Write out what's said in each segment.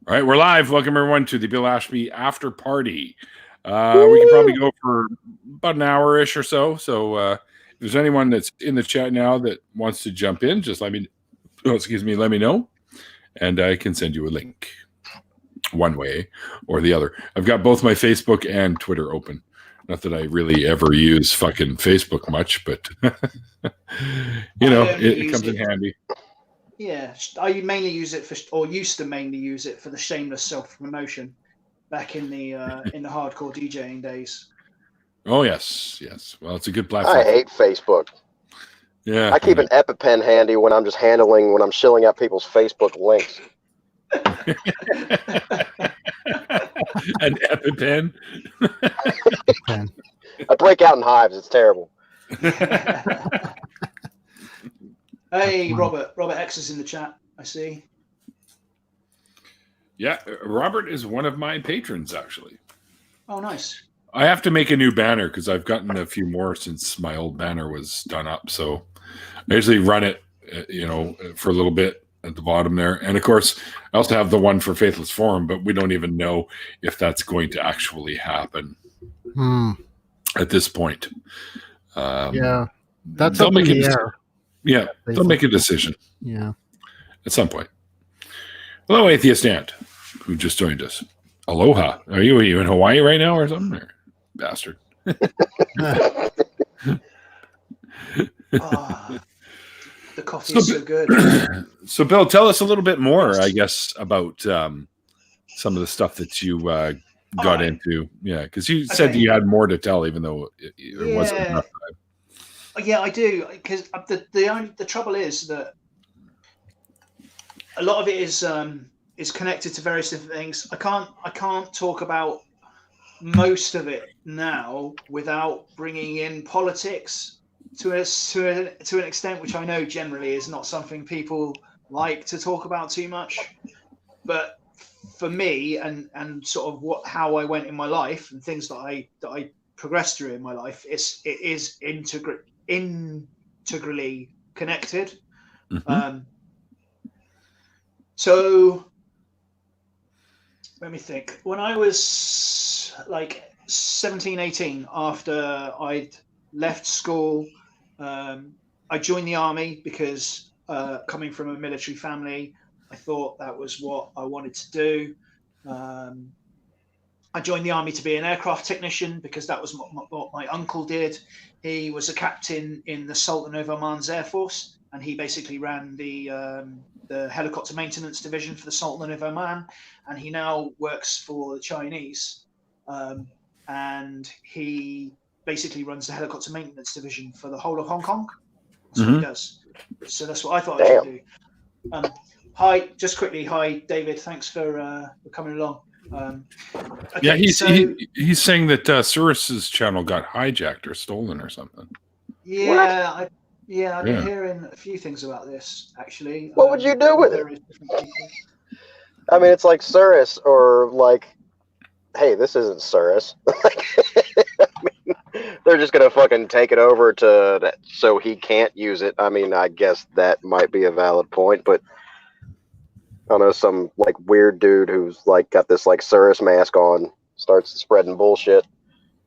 All right, we're live. Welcome everyone to the Bill Ashby after party. We can probably go for about an hour-ish or so. So if there's anyone that's in the chat now that wants to jump in, just let me know, and I can send you a link one way or the other. I've got both my Facebook and Twitter open. Not that I really ever use fucking Facebook much, but it comes in handy. Yeah, I mainly use it for, or used to mainly use it for the shameless self-promotion back in the hardcore DJing days. Oh yes. Well, it's a good platform. I hate Facebook. Yeah, I keep an EpiPen handy when I'm shilling out people's Facebook links. An EpiPen. I break out in hives. It's terrible. Hey, Robert X is in the chat, I see. Yeah, Robert is one of my patrons, actually. Oh, nice. I have to make a new banner because I've gotten a few more since my old banner was done up. So I usually run it, for a little bit at the bottom there. And of course, I also have the one for Faithless Forum, but we don't even know if that's going to actually happen at this point. That's up in the air. Yeah, they'll make a decision. Yeah. At some point. Hello, Atheist Ant, who just joined us. Aloha. Are you in Hawaii right now or something? Or, bastard. The coffee is so good. So, Bill, tell us a little bit more, I guess, about some of the stuff that you got into. Yeah, because you said you had more to tell, even though it wasn't enough time. Yeah, I do, because the trouble is that a lot of it is connected to various different things. I can't talk about most of it now without bringing in politics to an extent, which I know generally is not something people like to talk about too much. But for me, and sort of how I went in my life and things that I progressed through in my life, it is integrally connected. Mm-hmm. So let me think. When I was like 17, 18, after I'd left school, I joined the army because coming from a military family, I thought that was what I wanted to do. I joined the army to be an aircraft technician because that was what my uncle did. He was a captain in the Sultan of Oman's Air Force, and he basically ran the helicopter maintenance division for the Sultan of Oman, and he now works for the Chinese. And he basically runs the helicopter maintenance division for the whole of Hong Kong. That's what he does. So that's what I thought I should do. Hi, just quickly. Hi, David. Thanks for coming along. Okay, yeah, he's saying that Surus's channel got hijacked or stolen or something. Yeah, I've been hearing a few things about this actually. What would you do with it? I mean, it's like Surus or like, hey, this isn't Surus. I mean, they're just gonna fucking take it over so he can't use it. I mean, I guess that might be a valid point, but I don't know, some like weird dude who's like got this like Surus mask on starts spreading bullshit.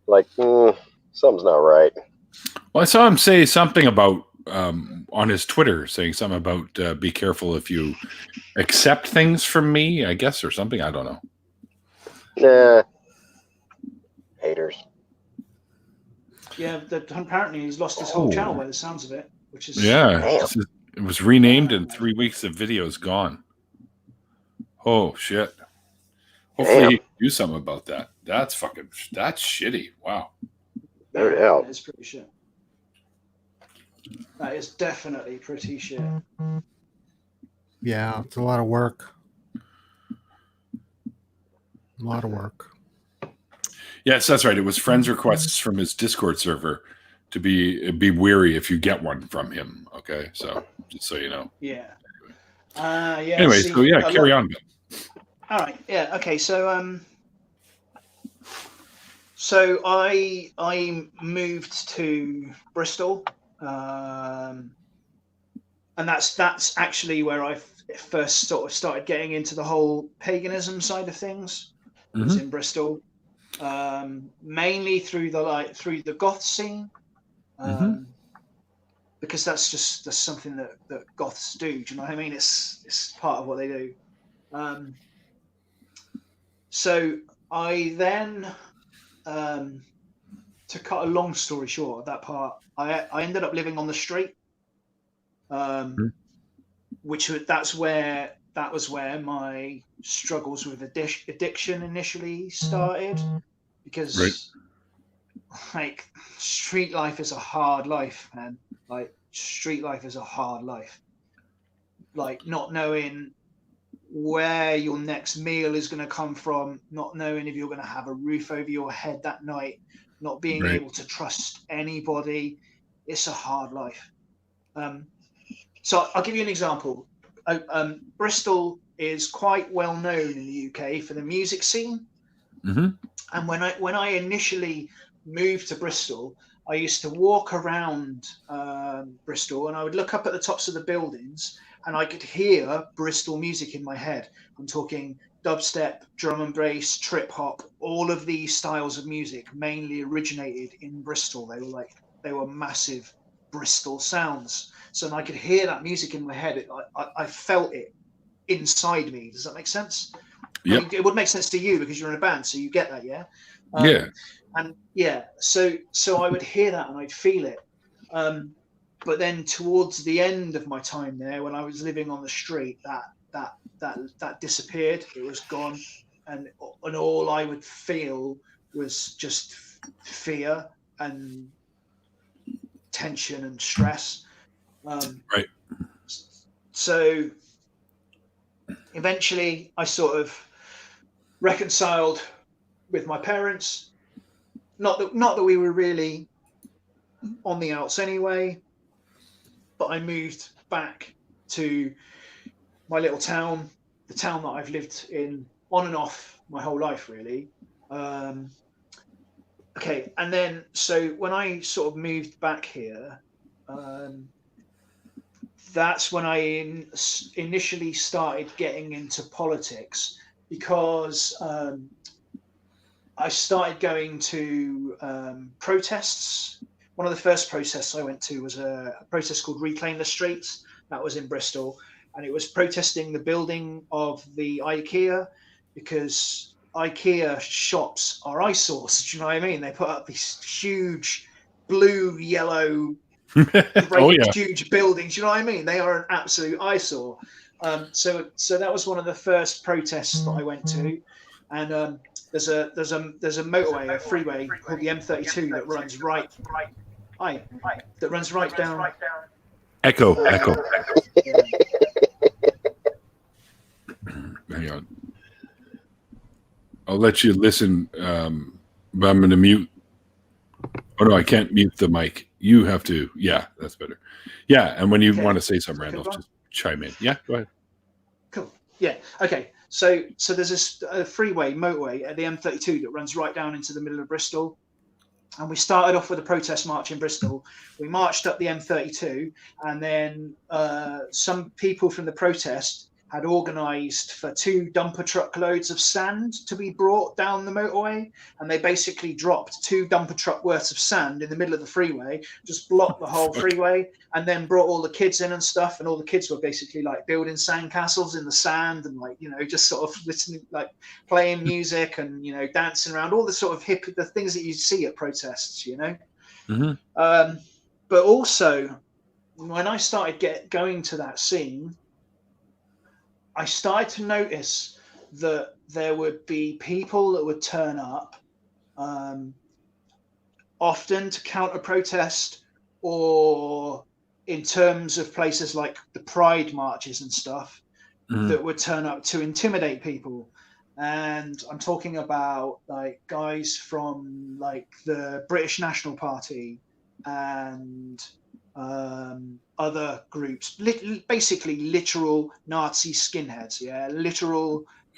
Like, something's not right. Well, I saw him say something about on his Twitter, saying something about be careful if you accept things from me, I guess, or something. I don't know. Nah. Haters. Yeah, apparently he's lost his whole channel by the sounds of it, which is it was renamed in 3 weeks. The video's gone. Oh shit! Hopefully he can do something about that. That's shitty. Wow. No doubt. That is pretty shit. That is definitely pretty shit. Yeah, it's a lot of work. A lot of work. Yes, that's right. It was friends requests from his Discord server to be wary if you get one from him. Okay, so just so you know. Yeah. Anyway, carry on. All right. Yeah. Okay. So I moved to Bristol, and that's actually where it first sort of started getting into the whole paganism side of things. It was in Bristol, mainly through the goth scene, because that's something that goths do. Do you know what I mean? It's part of what they do. So I then, to cut a long story short of that part, I ended up living on the street, that was where my struggles with addiction initially started, because like street life is a hard life, man. Like street life is a hard life. Like not knowing where your next meal is going to come from, not knowing if you're going to have a roof over your head that night, not being able to trust anybody. It's a hard life. So I'll give you an example. Bristol is quite well known in the UK for the music scene. And when I initially moved to Bristol, I used to walk around Bristol, and I would look up at the tops of the buildings, and I could hear Bristol music in my head. I'm talking dubstep, drum and bass, trip hop. All of these styles of music mainly originated in Bristol. They were massive Bristol sounds. So when I could hear that music in my head, I felt it inside me. Does that make sense? Yeah. I mean, it would make sense to you because you're in a band, so you get that, yeah? And yeah, so I would hear that and I'd feel it. But then towards the end of my time there, when I was living on the street, that disappeared. It was gone, and all I would feel was just fear and tension and stress. So eventually, I sort of reconciled with my parents. Not that we were really on the outs anyway, but I moved back to my little town, the town that I've lived in on and off my whole life, really. Okay, and then so when I sort of moved back here, that's when I initially started getting into politics, because I started going to protests. One of the first protests I went to was a protest called Reclaim the Streets. That was in Bristol, and it was protesting the building of the IKEA, because IKEA shops are eyesores. Do you know what I mean? They put up these huge blue, yellow, huge buildings. Do you know what I mean? They are an absolute eyesore. So that was one of the first protests that I went to, and there's a motorway, a freeway called the M32 that runs right down. Echo. Hang on. I'll let you listen, but I'm going to mute. Oh, no, I can't mute the mic. You have to. Yeah, that's better. Yeah, and when you want to say something, Randolph, just chime in. Yeah, go ahead. Cool. Yeah, okay. So there's this motorway at the M32 that runs right down into the middle of Bristol. And we started off with a protest march in Bristol. We marched up the M32, and then some people from the protest had organised for 2 dumper truck loads of sand to be brought down the motorway, and they basically dropped 2 dumper truck worths of sand in the middle of the freeway, just blocked the whole freeway, and then brought all the kids in and stuff, and all the kids were basically like building sandcastles in the sand, and like, you know, just sort of listening, like playing music and, you know, dancing around, all the sort of the things that you see at protests, you know. But also when I started going to that scene, I started to notice that there would be people that would turn up, often to counter protest, or in terms of places like the Pride marches and stuff, that would turn up to intimidate people. And I'm talking about like guys from like the British National Party and other groups, basically literal Nazi skinheads,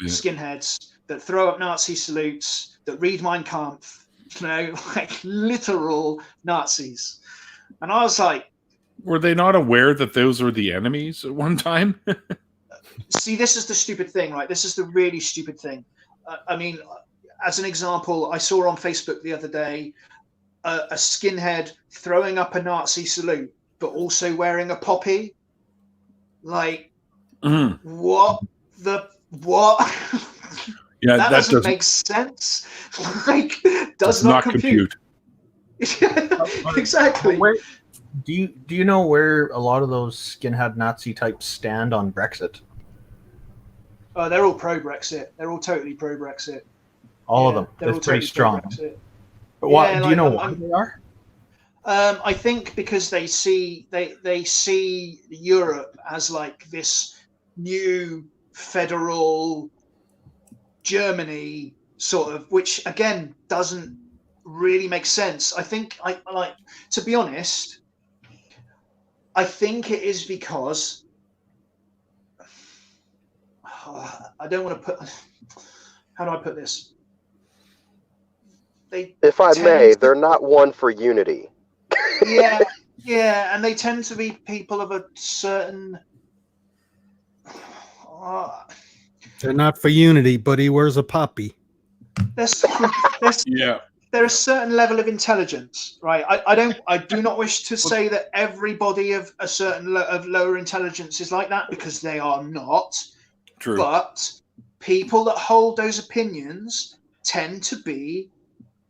skinheads that throw up Nazi salutes, that read Mein Kampf, you know, like literal Nazis. And I was like, were they not aware that those were the enemies at one time? see, this is the stupid thing, right? This is the really stupid thing. I mean, as an example, I saw on Facebook the other day a skinhead throwing up a Nazi salute, but also wearing a poppy. Like, what? Yeah, that doesn't make sense. Like, does not compute. Exactly. Do you know where a lot of those skinhead Nazi types stand on Brexit? They're all pro-Brexit. They're all totally pro-Brexit. All of them. They're pretty strong. But why? Do you know why they are? I think because they see Europe as like this new federal Germany sort of, which again doesn't really make sense. I think to be honest, I think it is because I don't want to put. How do I put this? If I may, they're not one for unity. Yeah, and they tend to be people of a certain. They're not for unity, but he wears a poppy. There's Yeah. There's a certain level of intelligence, right? I do not wish to say that everybody of a certain of lower intelligence is like that, because they are not. True. But people that hold those opinions tend to be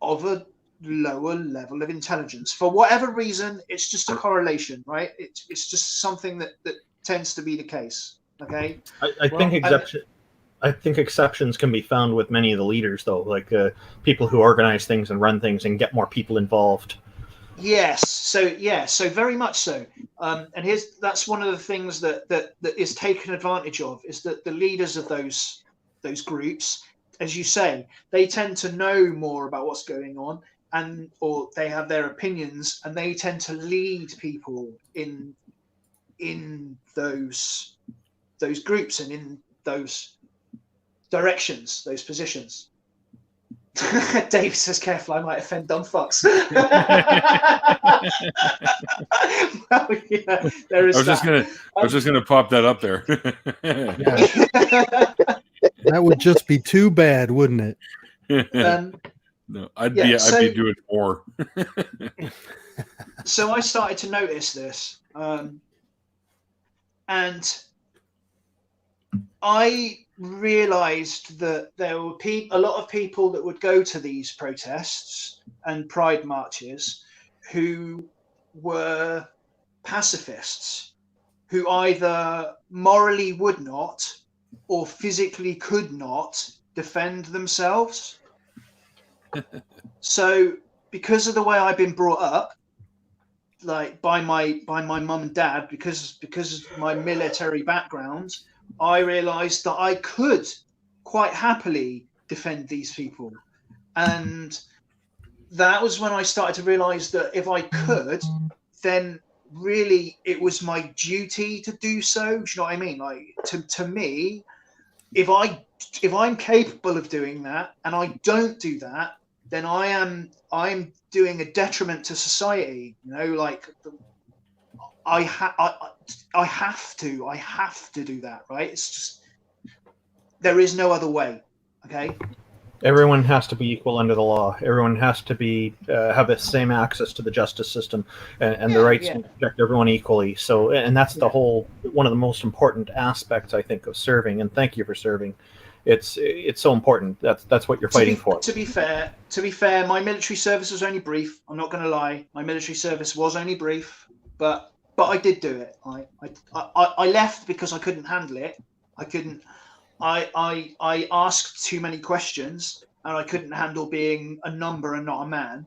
of a lower level of intelligence. For whatever reason, it's just a correlation, right? It's just something that tends to be the case. Okay. I think exceptions can be found with many of the leaders, though, like people who organize things and run things and get more people involved. Yes. So very much so. And that's one of the things that is taken advantage of, is that the leaders of those groups, as you say, they tend to know more about what's going on, or they have their opinions, and they tend to lead people in those groups and in those directions, those positions. Dave says, "Careful, I might offend dumb fucks." Well, yeah, there is. I was just gonna pop that up there. That would just be too bad, wouldn't it? No, I'd be doing more. So I started to notice this, and I realized that there were a lot of people that would go to these protests and pride marches who were pacifists, who either morally would not or physically could not defend themselves. So because of the way I've been brought up, like by my mum and dad, because of my military background, I realized that I could quite happily defend these people. And that was when I started to realize that if I could, then really it was my duty to do so. Do you know what I mean? Like, to me, if I'm capable of doing that and I don't do that, then I'm doing a detriment to society. You know, like I have to do that, right? It's just, there is no other way. Okay. Everyone has to be equal under the law. Everyone has to be have the same access to the justice system and the rights to protect everyone equally. So, and that's the whole, one of the most important aspects, I think, of serving. And thank you for serving. It's so important. That's what you're fighting for. To be fair, my military service was only brief. I'm not going to lie. My military service was only brief, but I did do it. I left because I couldn't handle it. I asked too many questions, and I couldn't handle being a number and not a man.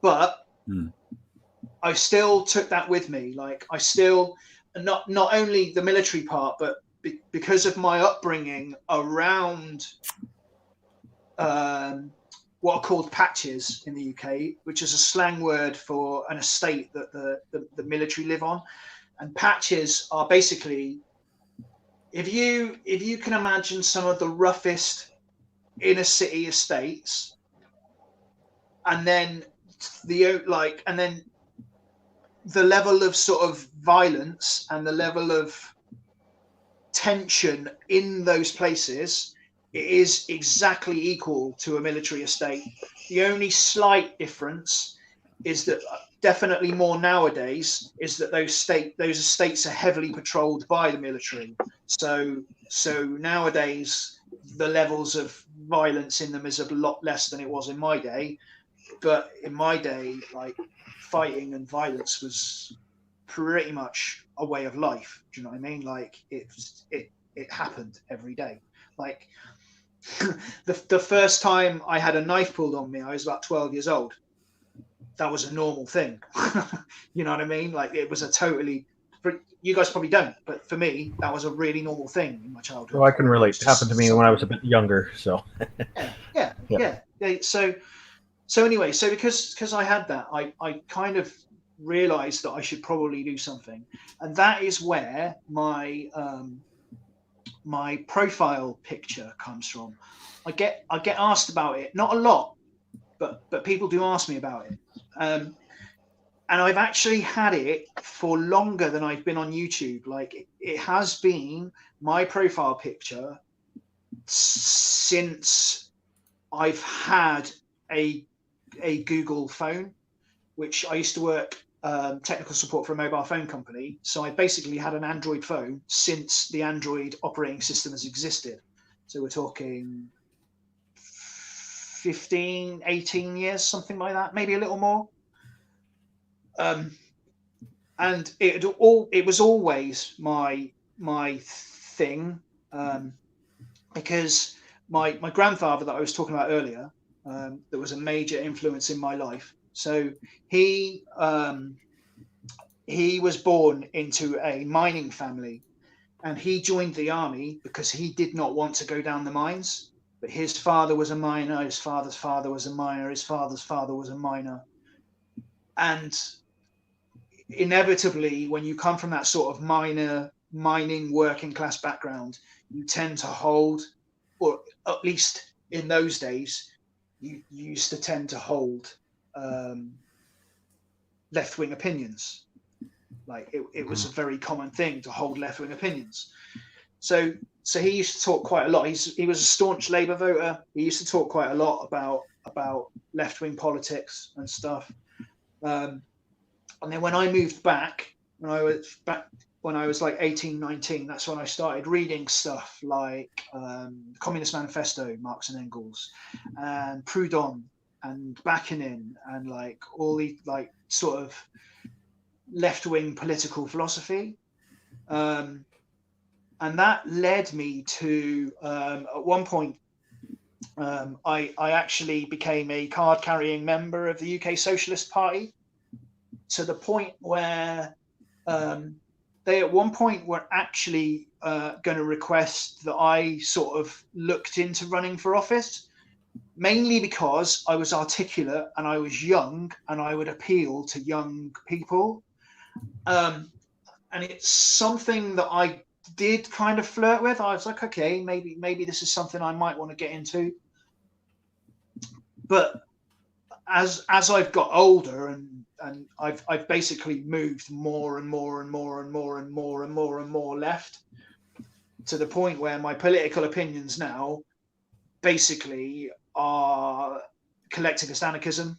But I still took that with me. Like, I still, not only the military part, but because of my upbringing around what are called patches in the UK, which is a slang word for an estate that the military live on. And patches are basically, if you can imagine some of the roughest inner city estates, and then the level of sort of violence and the level of tension in those places, it is exactly equal to a military estate. The only slight difference is that definitely more nowadays is that those estates are heavily patrolled by the military. So nowadays the levels of violence in them is a lot less than it was in my day. But in my day, like, fighting and violence was pretty much a way of life. Do you know what I mean? Like, it happened every day. Like, the first time I had a knife pulled on me, I was about 12 years old. That was a normal thing. You know what I mean? Like, it was a totally, you guys probably don't, but for me, that was a really normal thing in my childhood. Well, I can relate. It happened to me when I was a bit younger. So yeah. So anyway, so because I had that, I kind of realized that I should probably do something, and that is where my my profile picture comes from. I get asked about it, not a lot, but people do ask me about it, and I've actually had it for longer than I've been on YouTube. Like, it has been my profile picture since I've had a Google phone, which I used to work technical support for a mobile phone company. So I basically had an Android phone since the Android operating system has existed. So we're talking 15, 18 years, something like that, maybe a little more. And it was always my thing, because my grandfather that I was talking about earlier, that was a major influence in my life. So he was born into a mining family, and he joined the army because he did not want to go down the mines. But his father was a miner, his father's father was a miner, his father's father was a miner. And inevitably, when you come from that sort of mining working class background, you tend to hold, or at least in those days, you used to tend to hold left-wing opinions. Like, it was a very common thing to hold left-wing opinions. So he used to talk quite a lot. He was a staunch Labour voter. He used to talk quite a lot about left-wing politics and stuff. And then when I moved back, when I was like 18, 19, that's when I started reading stuff like the Communist Manifesto, Marx and Engels, and Proudhon and Bakunin, and like all the like sort of left-wing political philosophy. And that led me to, at one point, I actually became a card-carrying member of the UK Socialist Party, to the point where they at one point were actually going to request that I sort of looked into running for office, mainly because I was articulate and I was young and I would appeal to young people. And it's something that I did kind of flirt with. I was like, okay, maybe this is something I might want to get into. But as I've got older and I've basically moved more and more left, to the point where my political opinions now basically are collectivist anarchism.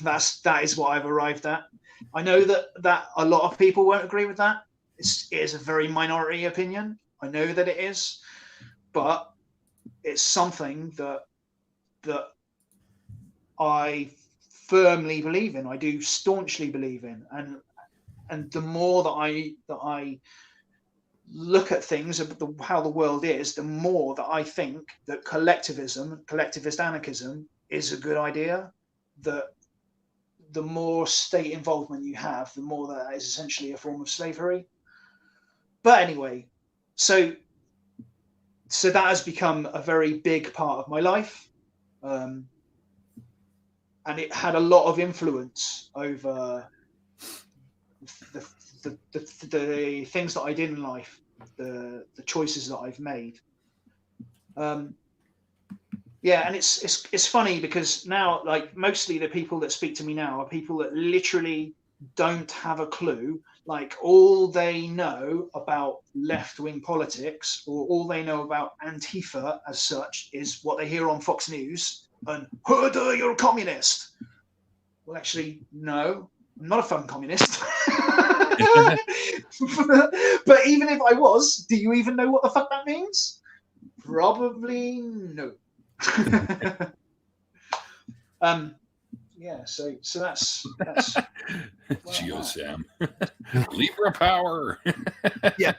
That is what I've arrived at. I know that a lot of people won't agree with that. It is a very minority opinion. I know that it is, but it's something that I firmly believe in. I do staunchly believe in, and the more that I look at things, how the world is, the more that I think that collectivism, collectivist anarchism, is a good idea. That the more state involvement you have, the more that is essentially a form of slavery. But anyway, so that has become a very big part of my life. And it had a lot of influence over the things that I did in life, the choices that I've made. Yeah, and it's funny because now, like, mostly the people that speak to me now are people that literally don't have a clue like all they know about left-wing politics, or all they know about Antifa as such, is what they hear on Fox News and "Hood, you're a communist." Well, actually, no, I'm not a fucking communist. But even if I was, do you even know what the fuck that means? Probably no. Yeah, so that's Geosam. Libra power. yeah.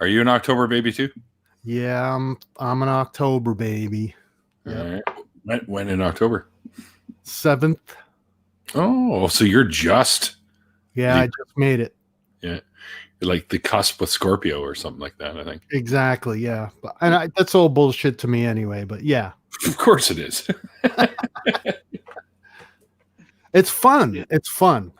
Are you an October baby too? Yeah, I'm an October baby. All right. When in October? 7th. Oh, so you're just Yeah, I just made it. yeah, like the cusp with Scorpio or something like that. I think Exactly. Yeah, that's all bullshit to me anyway. But yeah, of course it is. it's fun. It's fun.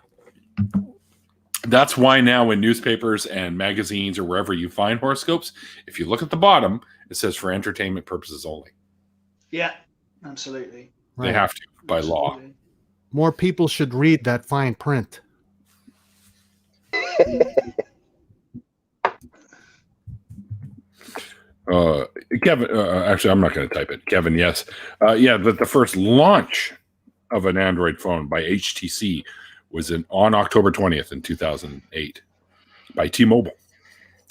That's why now in newspapers and magazines or wherever you find horoscopes, if you look at the bottom, it says for entertainment purposes only. Yeah, absolutely. They have to by law. More people should read that fine print. Kevin, actually, I'm not going to type it. Kevin, yes. Yeah, but the first launch of an Android phone by HTC was on October 20th in 2008 by T-Mobile.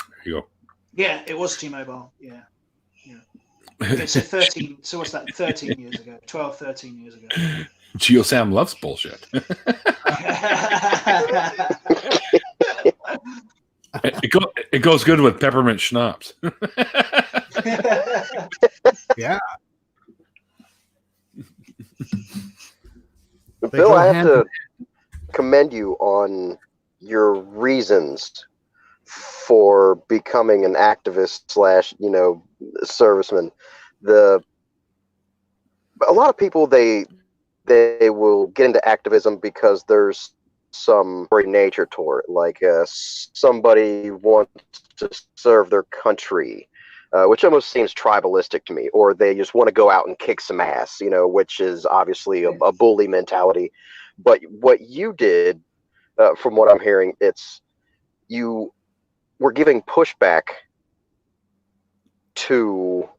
There you go. Yeah, it was T-Mobile. Yeah. Okay, so 13. So what's that? 13 years ago. 12, 13 years ago. GeoSam loves bullshit. It goes good with peppermint schnapps. Yeah. Bill, I have to commend you on your reasons for becoming an activist / serviceman. A lot of people they will get into activism because there's some great nature to it, like somebody wants to serve their country, which almost seems tribalistic to me, or they just want to go out and kick some ass, which is obviously a bully mentality. But what you did, from what I'm hearing, you were giving pushback to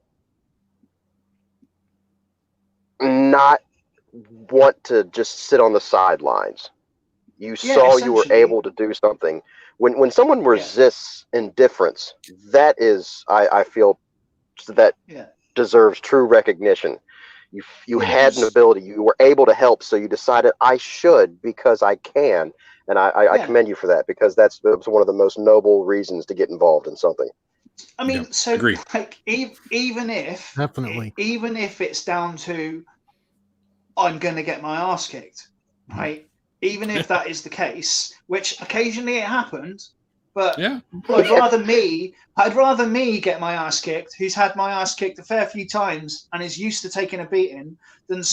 not want to just sit on the sidelines. You saw you were able to do something. When someone resists indifference, that is, I feel, that deserves true recognition. You had an ability. You were able to help, so you decided, I should because I can. And I commend you for that, because that's one of the most noble reasons to get involved in something. I mean, so agreed. Like even if it's down to I'm going to get my ass kicked, right? Even if that is the case, which occasionally it happened, but I'd rather me get my ass kicked, who's had my ass kicked a fair few times and is used to taking a beating, than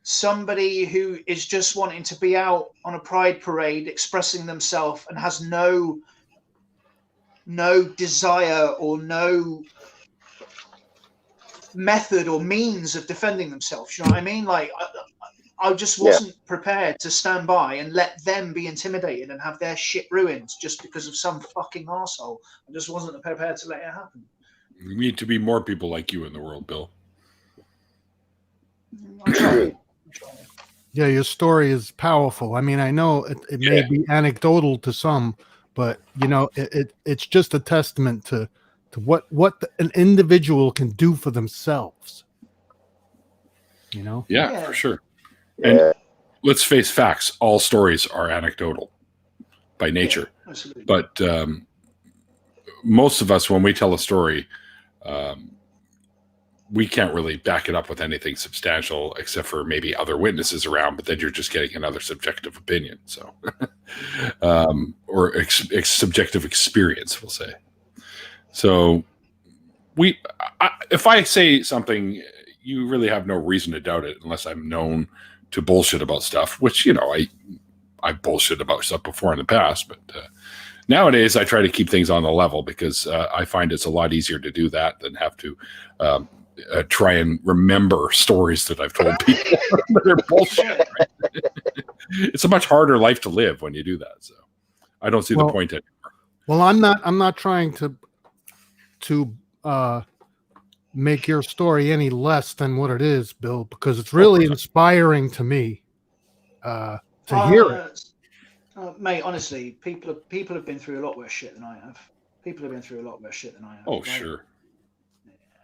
somebody who is just wanting to be out on a pride parade expressing themselves and has no desire or no method or means of defending themselves. You know what I mean? Like I just wasn't prepared to stand by and let them be intimidated and have their shit ruined just because of some fucking arsehole. I just wasn't prepared to let it happen. We need to be more people like you in the world, Bill. I'm trying. Yeah, your story is powerful. I mean, I know it may be anecdotal to some, but it's just a testament to what an individual can do for themselves. Yeah, for sure. And let's face facts. All stories are anecdotal by nature. Absolutely. But most of us, when we tell a story, we can't really back it up with anything substantial except for maybe other witnesses around, but then you're just getting another subjective opinion. So, or subjective experience, we'll say. So if I say something, you really have no reason to doubt it unless I'm known to bullshit about stuff, which, I bullshit about stuff before in the past, but nowadays I try to keep things on the level because I find it's a lot easier to do that than have to try and remember stories that I've told people. They're bullshit. Right? It's a much harder life to live when you do that. So I don't see the point anymore. Well, I'm not trying to make your story any less than what it is, Bill, because it's really inspiring to me to hear it. Mate, honestly, people have been through a lot worse shit than I have. People have been through a lot worse shit than I have. Oh, sure.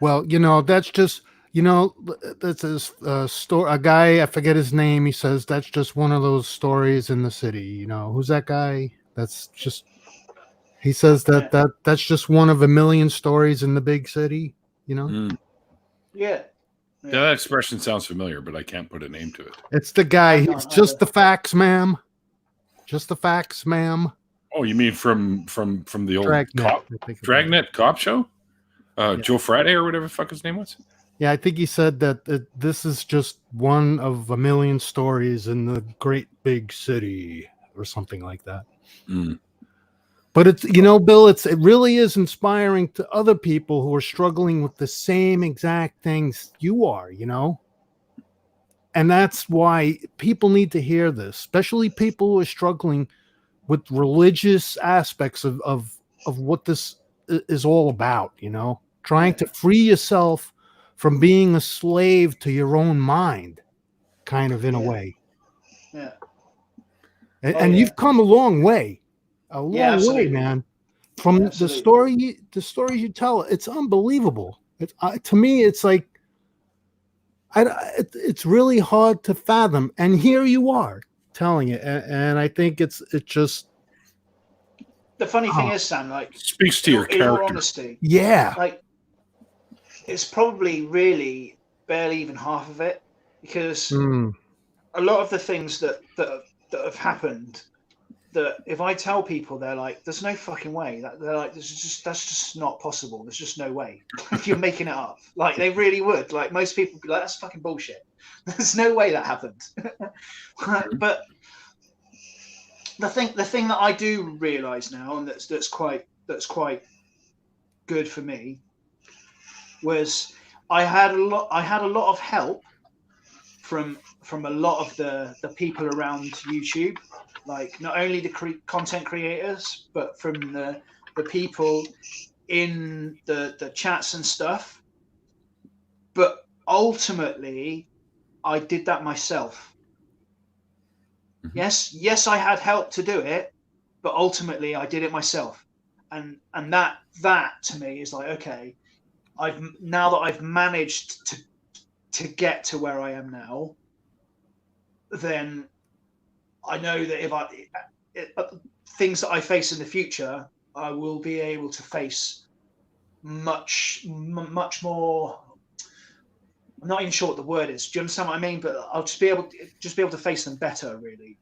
Well, that's just, that's a story. A guy, I forget his name. He says that's just one of those stories in the city. Who's that guy? That's just. He says that's just one of a million stories in the big city. Yeah. Yeah, that expression sounds familiar, but I can't put a name to it. It's the guy. It's just the facts, ma'am. Just the facts, ma'am. Oh, you mean from the old Dragnet cop show? Joe Friday or whatever the fuck his name was? Yeah, I think he said that this is just one of a million stories in the great big city or something like that. Mm. But it's, Bill, it really is inspiring to other people who are struggling with the same exact things you are, And that's why people need to hear this, especially people who are struggling with religious aspects of what this is all about, trying to free yourself from being a slave to your own mind, kind of in a way. Yeah. And you've come a long way. A long way, man. From the stories you tell, it's unbelievable. To me, it's like, it's really hard to fathom, and here you are telling it, and I think it's just. The funny thing is, Sam, like, speaks to your character. In all honesty, yeah, like, it's probably really barely even half of it, because a lot of the things that have happened, that if I tell people, they're like, "There's no fucking way." They're like, "That's just not possible. There's just no way. You're making it up." Like, they really would. Like, most people would be like, "That's fucking bullshit. There's no way that happened." But the thing that I do realize now, and that's quite good for me, was I had a lot of help from a lot of the people around YouTube. Like, not only the content creators, but from the people in the chats and stuff. But ultimately, I did that myself. Mm-hmm. Yes, I had help to do it, but ultimately I did it myself. And that to me is like, okay, now that I've managed to get to where I am now, then I know that if things that I face in the future, I will be able to face much more. I'm not even sure what the word is. Do you understand what I mean? But I'll just be able to face them better, really.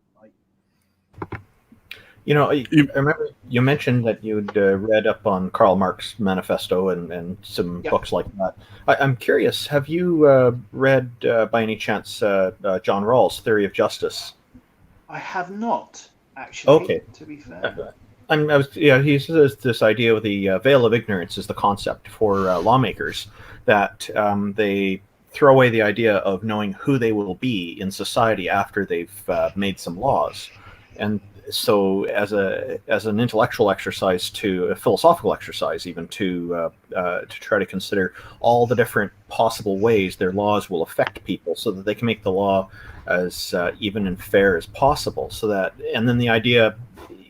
I remember you mentioned that you'd read up on Karl Marx's manifesto and some books like that. I'm curious, have you read by any chance John Rawls' Theory of Justice? I have not, actually. Okay. To be fair, he says this idea of the veil of ignorance is the concept for lawmakers, that they throw away the idea of knowing who they will be in society after they've made some laws, and so as an intellectual exercise, a philosophical exercise, even to try to consider all the different possible ways their laws will affect people, so that they can make the law as even and fair as possible. And then the idea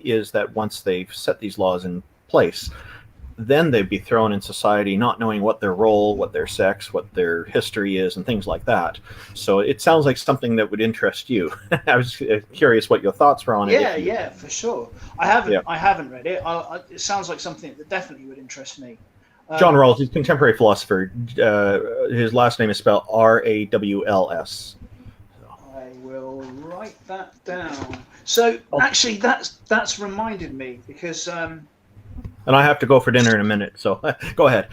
is that once they've set these laws in place, then they'd be thrown in society not knowing what their role, what their sex, what their history is, and things like that. So it sounds like something that would interest you. I was curious what your thoughts were on it. Yeah, for sure. I haven't read it. It sounds like something that definitely would interest me. John Rawls, he's a contemporary philosopher. His last name is spelled Rawls. I will write that down. So actually, that's reminded me, because. And I have to go for dinner in a minute, so go ahead.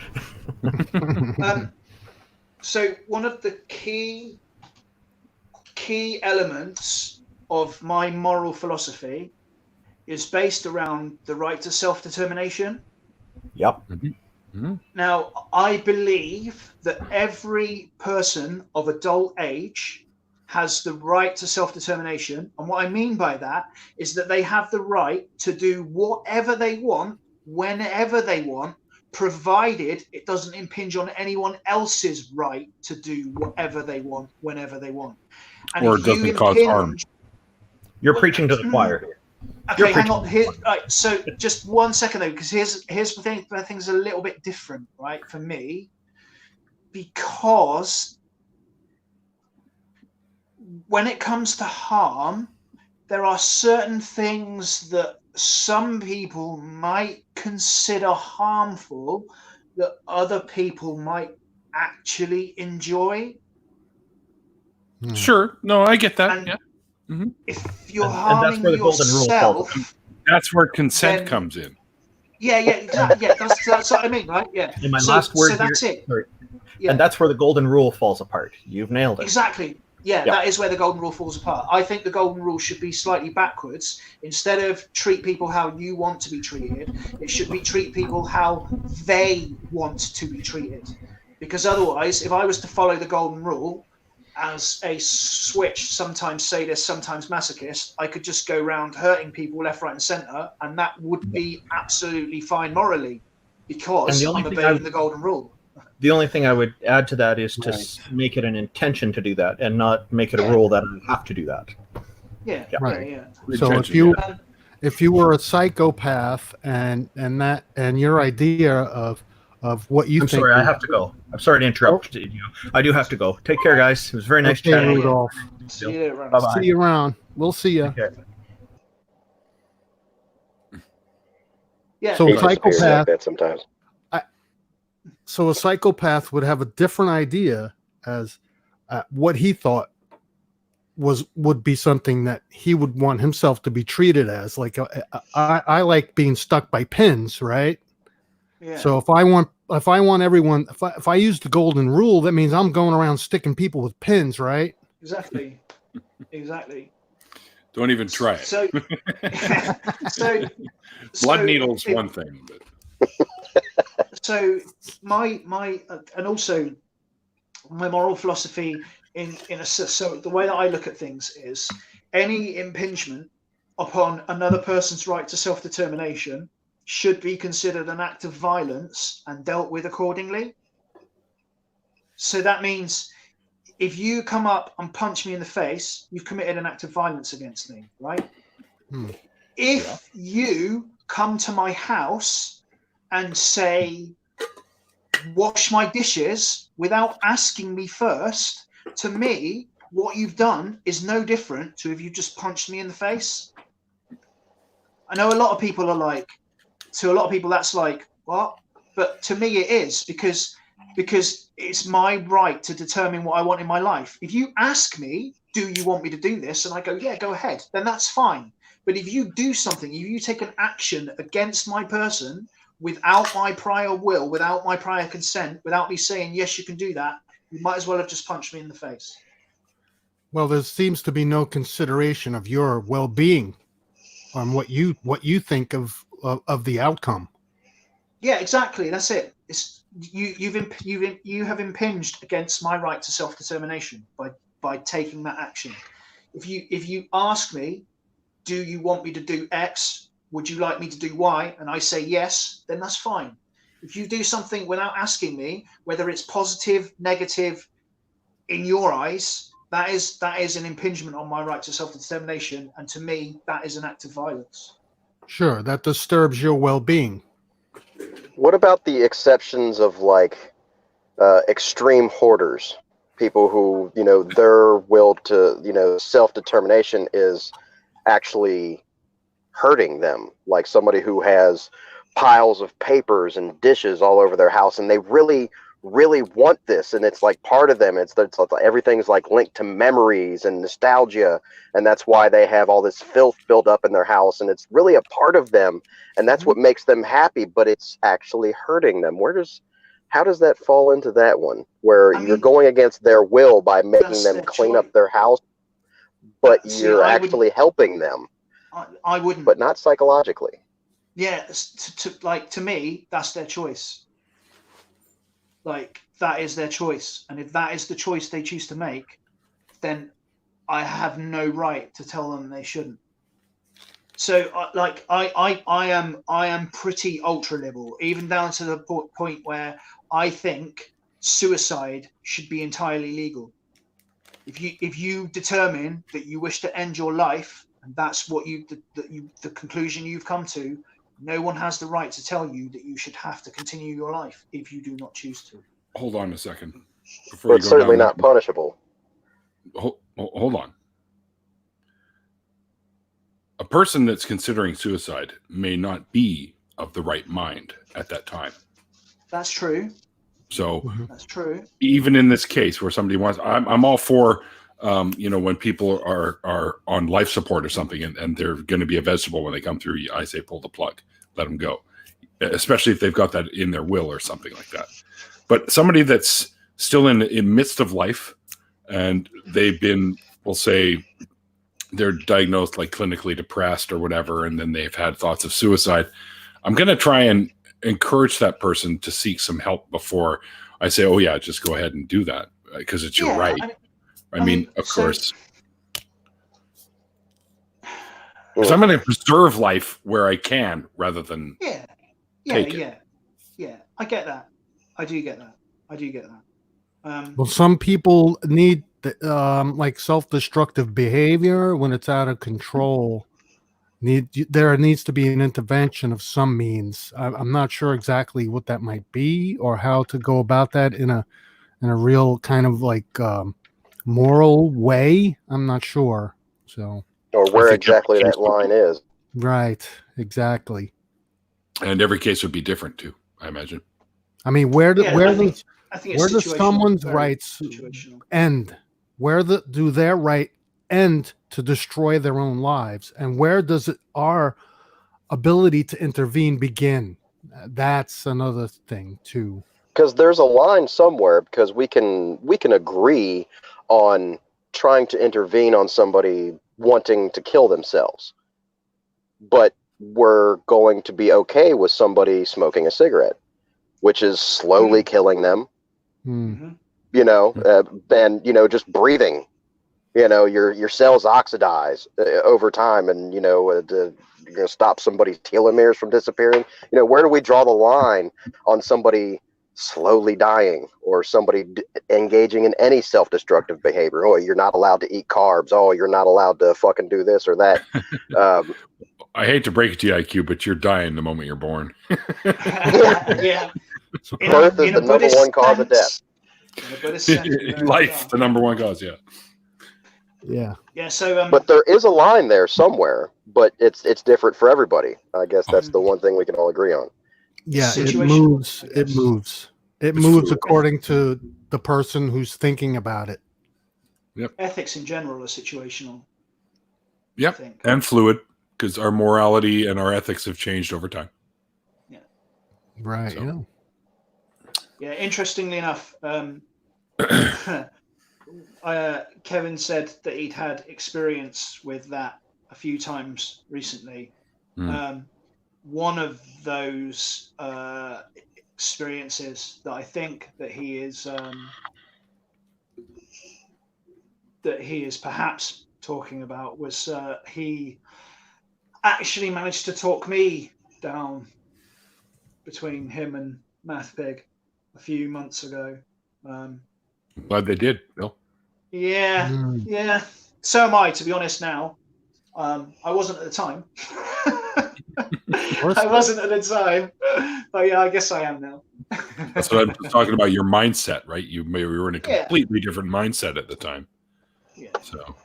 So one of the key elements of my moral philosophy is based around the right to self-determination. Yep. Now, I believe that every person of adult age has the right to self-determination. And what I mean by that is that they have the right to do whatever they want, whenever they want, provided it doesn't impinge on anyone else's right to do whatever they want, whenever they want. And Or if you doesn't cause harm. You're preaching to the choir here. Okay, hang on. Here, right, so just 1 second though, because here's the thing. The thing's a little bit different, right, for me, because when it comes to harm, there are certain things that some people might consider harmful that other people might actually enjoy. Sure. No, I get that. And yeah. If you're And harming that's where the golden rule falls. yourself, That's where consent then- comes in. yeah, exactly. Yeah, that's what I mean, right? Yeah. In my so, last word so that's here, it. sorry. Yeah. And that's where the golden rule falls apart. You've nailed it. Exactly. Yeah, Yeah. that is where the golden rule falls apart. I think the golden rule should be slightly backwards. Instead of treat people how you want to be treated, it should be treat people how they want to be treated. Because otherwise, if I was to follow the golden rule as a switch, sometimes sadist, sometimes masochist, I could just go around hurting people left, right, and center, and that would be absolutely fine morally because I'm obeying the golden rule. The only thing I would add to that is to make it an intention to do that and not make it a rule that I have to do that. Yeah, Right. yeah. So if you were a psychopath and your idea of what you I'm think. sorry, I have to go. I'm sorry to interrupt you. I do have to go. Take care, guys. It was very nice chatting. Rudolph. See you around. Bye-bye. See you around. We'll see you. Okay. Yeah. So He disappears like psychopath. that sometimes. So a psychopath would have a different idea as what he thought would be something that he would want himself to be treated as. Like I like being stuck by pins, right? Yeah. So if I want everyone, if I use the golden rule, that means I'm going around sticking people with pins, right? Exactly. Don't even try it. So, Blood needle's one thing, but so my and also my moral philosophy so the way that I look at things is any impingement upon another person's right to self-determination should be considered an act of violence and dealt with accordingly. So that means if you come up and punch me in the face, you've committed an act of violence against me, right? If you come to my house and say, wash my dishes without asking me first, to me, what you've done is no different to if you just punched me in the face. I know a lot of people are like, to a lot of people that's like, what? But to me it is, because it's my right to determine what I want in my life. If you ask me, do you want me to do this? And I go, yeah, go ahead, then that's fine. But if you do something, if you take an action against my person without my prior will, without my prior consent, without me saying, yes, you can do that, you might as well have just punched me in the face. Well, there seems to be no consideration of your well-being on what you think of the outcome. Yeah, exactly. That's it. It's you have impinged against my right to self-determination by taking that action. If you ask me, do you want me to do X? Would you like me to do Y? And I say yes, then that's fine. If you do something without asking me, whether it's positive, negative, in your eyes, that is an impingement on my right to self-determination. And to me, that is an act of violence. Sure, that disturbs your well-being. What about the exceptions of like extreme hoarders? People who, their will to, self-determination is actually hurting them. Like somebody who has piles of papers and dishes all over their house and they really, really want this. And it's like part of them. It's everything's like linked to memories and nostalgia. And that's why they have all this filth built up in their house. And it's really a part of them. And that's what makes them happy, but it's actually hurting them. How does that fall into that one where you're going against their will by making them clean up their house, but you're actually helping them? I wouldn't. But not psychologically. Yeah, to me, that's their choice. Like, that is their choice, and if that is the choice they choose to make, then I have no right to tell them they shouldn't. So, I am pretty ultra liberal, even down to the point where I think suicide should be entirely legal. If you determine that you wish to end your life, and that's what the conclusion you've come to, no one has the right to tell you that you should have to continue your life if you do not choose to. Hold on a second. But it's certainly not punishable. Hold on. A person that's considering suicide may not be of the right mind at that time. That's true. So that's true. Even in this case where somebody wants, I'm all for, when people are on life support or something and they're going to be a vegetable when they come through, I say pull the plug, let them go, especially if they've got that in their will or something like that. But somebody that's still in the midst of life and they've been, we'll say, they're diagnosed like clinically depressed or whatever, and then they've had thoughts of suicide, I'm going to try and encourage that person to seek some help before I say, oh yeah, just go ahead and do that because it's your right. I mean, of course. Because I'm going to preserve life where I can rather than take it. Yeah. I get that. I do get that. Well, some people need like self-destructive behavior when it's out of control. There needs to be an intervention of some means. I'm not sure exactly what that might be or how to go about that in a real kind of like moral way. I'm not sure. So, or where exactly that line is. Right. Exactly. And every case would be different too, I imagine. I mean, where does someone's rights end? Where do their right end to destroy their own lives, and where does our ability to intervene begin? That's another thing too. Because there's a line somewhere. Because we can agree on trying to intervene on somebody wanting to kill themselves, but we're going to be okay with somebody smoking a cigarette, which is slowly killing them. Mm-hmm. And just breathing, your cells oxidize over time, and you're going to stop somebody's telomeres from disappearing. Where do we draw the line on somebody slowly dying or somebody engaging in any self-destructive behavior? Oh, you're not allowed to eat carbs. Oh, you're not allowed to fucking do this or that. I hate to break it to you, IQ, but you're dying the moment you're born. Yeah. Birth is the number one cause of death. Life, the number one cause, yeah. Yeah. So, but there is a line there somewhere, but it's different for everybody. I guess that's the one thing we can all agree on. Yeah, it moves. It moves according to the person who's thinking about it. Yep. Ethics in general are situational. Yep, and fluid, because our morality and our ethics have changed over time. Yeah. Right. So. Yeah. Interestingly enough, Kevin said that he'd had experience with that a few times recently. One of those experiences that I think that he is perhaps talking about was he actually managed to talk me down between him and Math Pig a few months ago. Glad they did, Bill. Yeah. So am I, to be honest. Now, I wasn't at the time. I wasn't at the time, but yeah, I guess I am now. That's what I'm talking about. Your mindset, right? You were in a completely different mindset at the time. Yeah. So.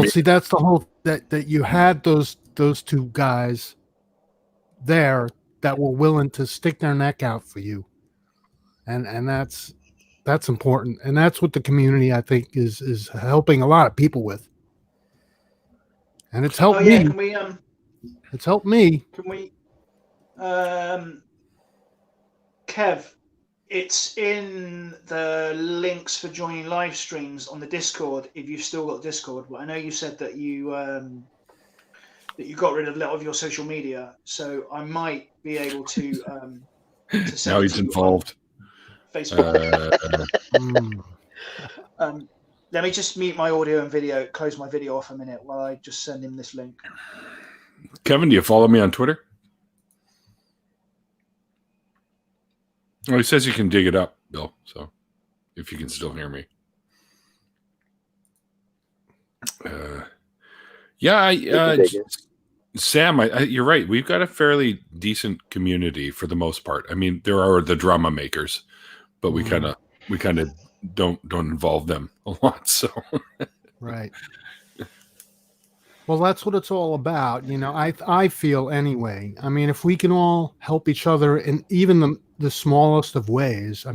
See, that's the whole that you had those two guys there that were willing to stick their neck out for you, and that's important, and that's what the community, I think, is helping a lot of people with, and it's helped me. Can we It's helped me. Can we, Kev? It's in the links for joining live streams on the Discord. If you've still got Discord, well, I know you said that you got rid of a lot of your social media, so I might be able to Now he's involved. Facebook. Let me just mute my audio and video, close my video off a minute while I just send him this link. Kevin, do you follow me on Twitter? Oh, he says you can dig it up, Bill. So if you can still hear me. Sam, you're right. We've got a fairly decent community for the most part. I mean, there are the drama makers, but we kind of don't involve them a lot. So right. Well, that's what it's all about. You know, I feel anyway. I mean, if we can all help each other in even the smallest of ways,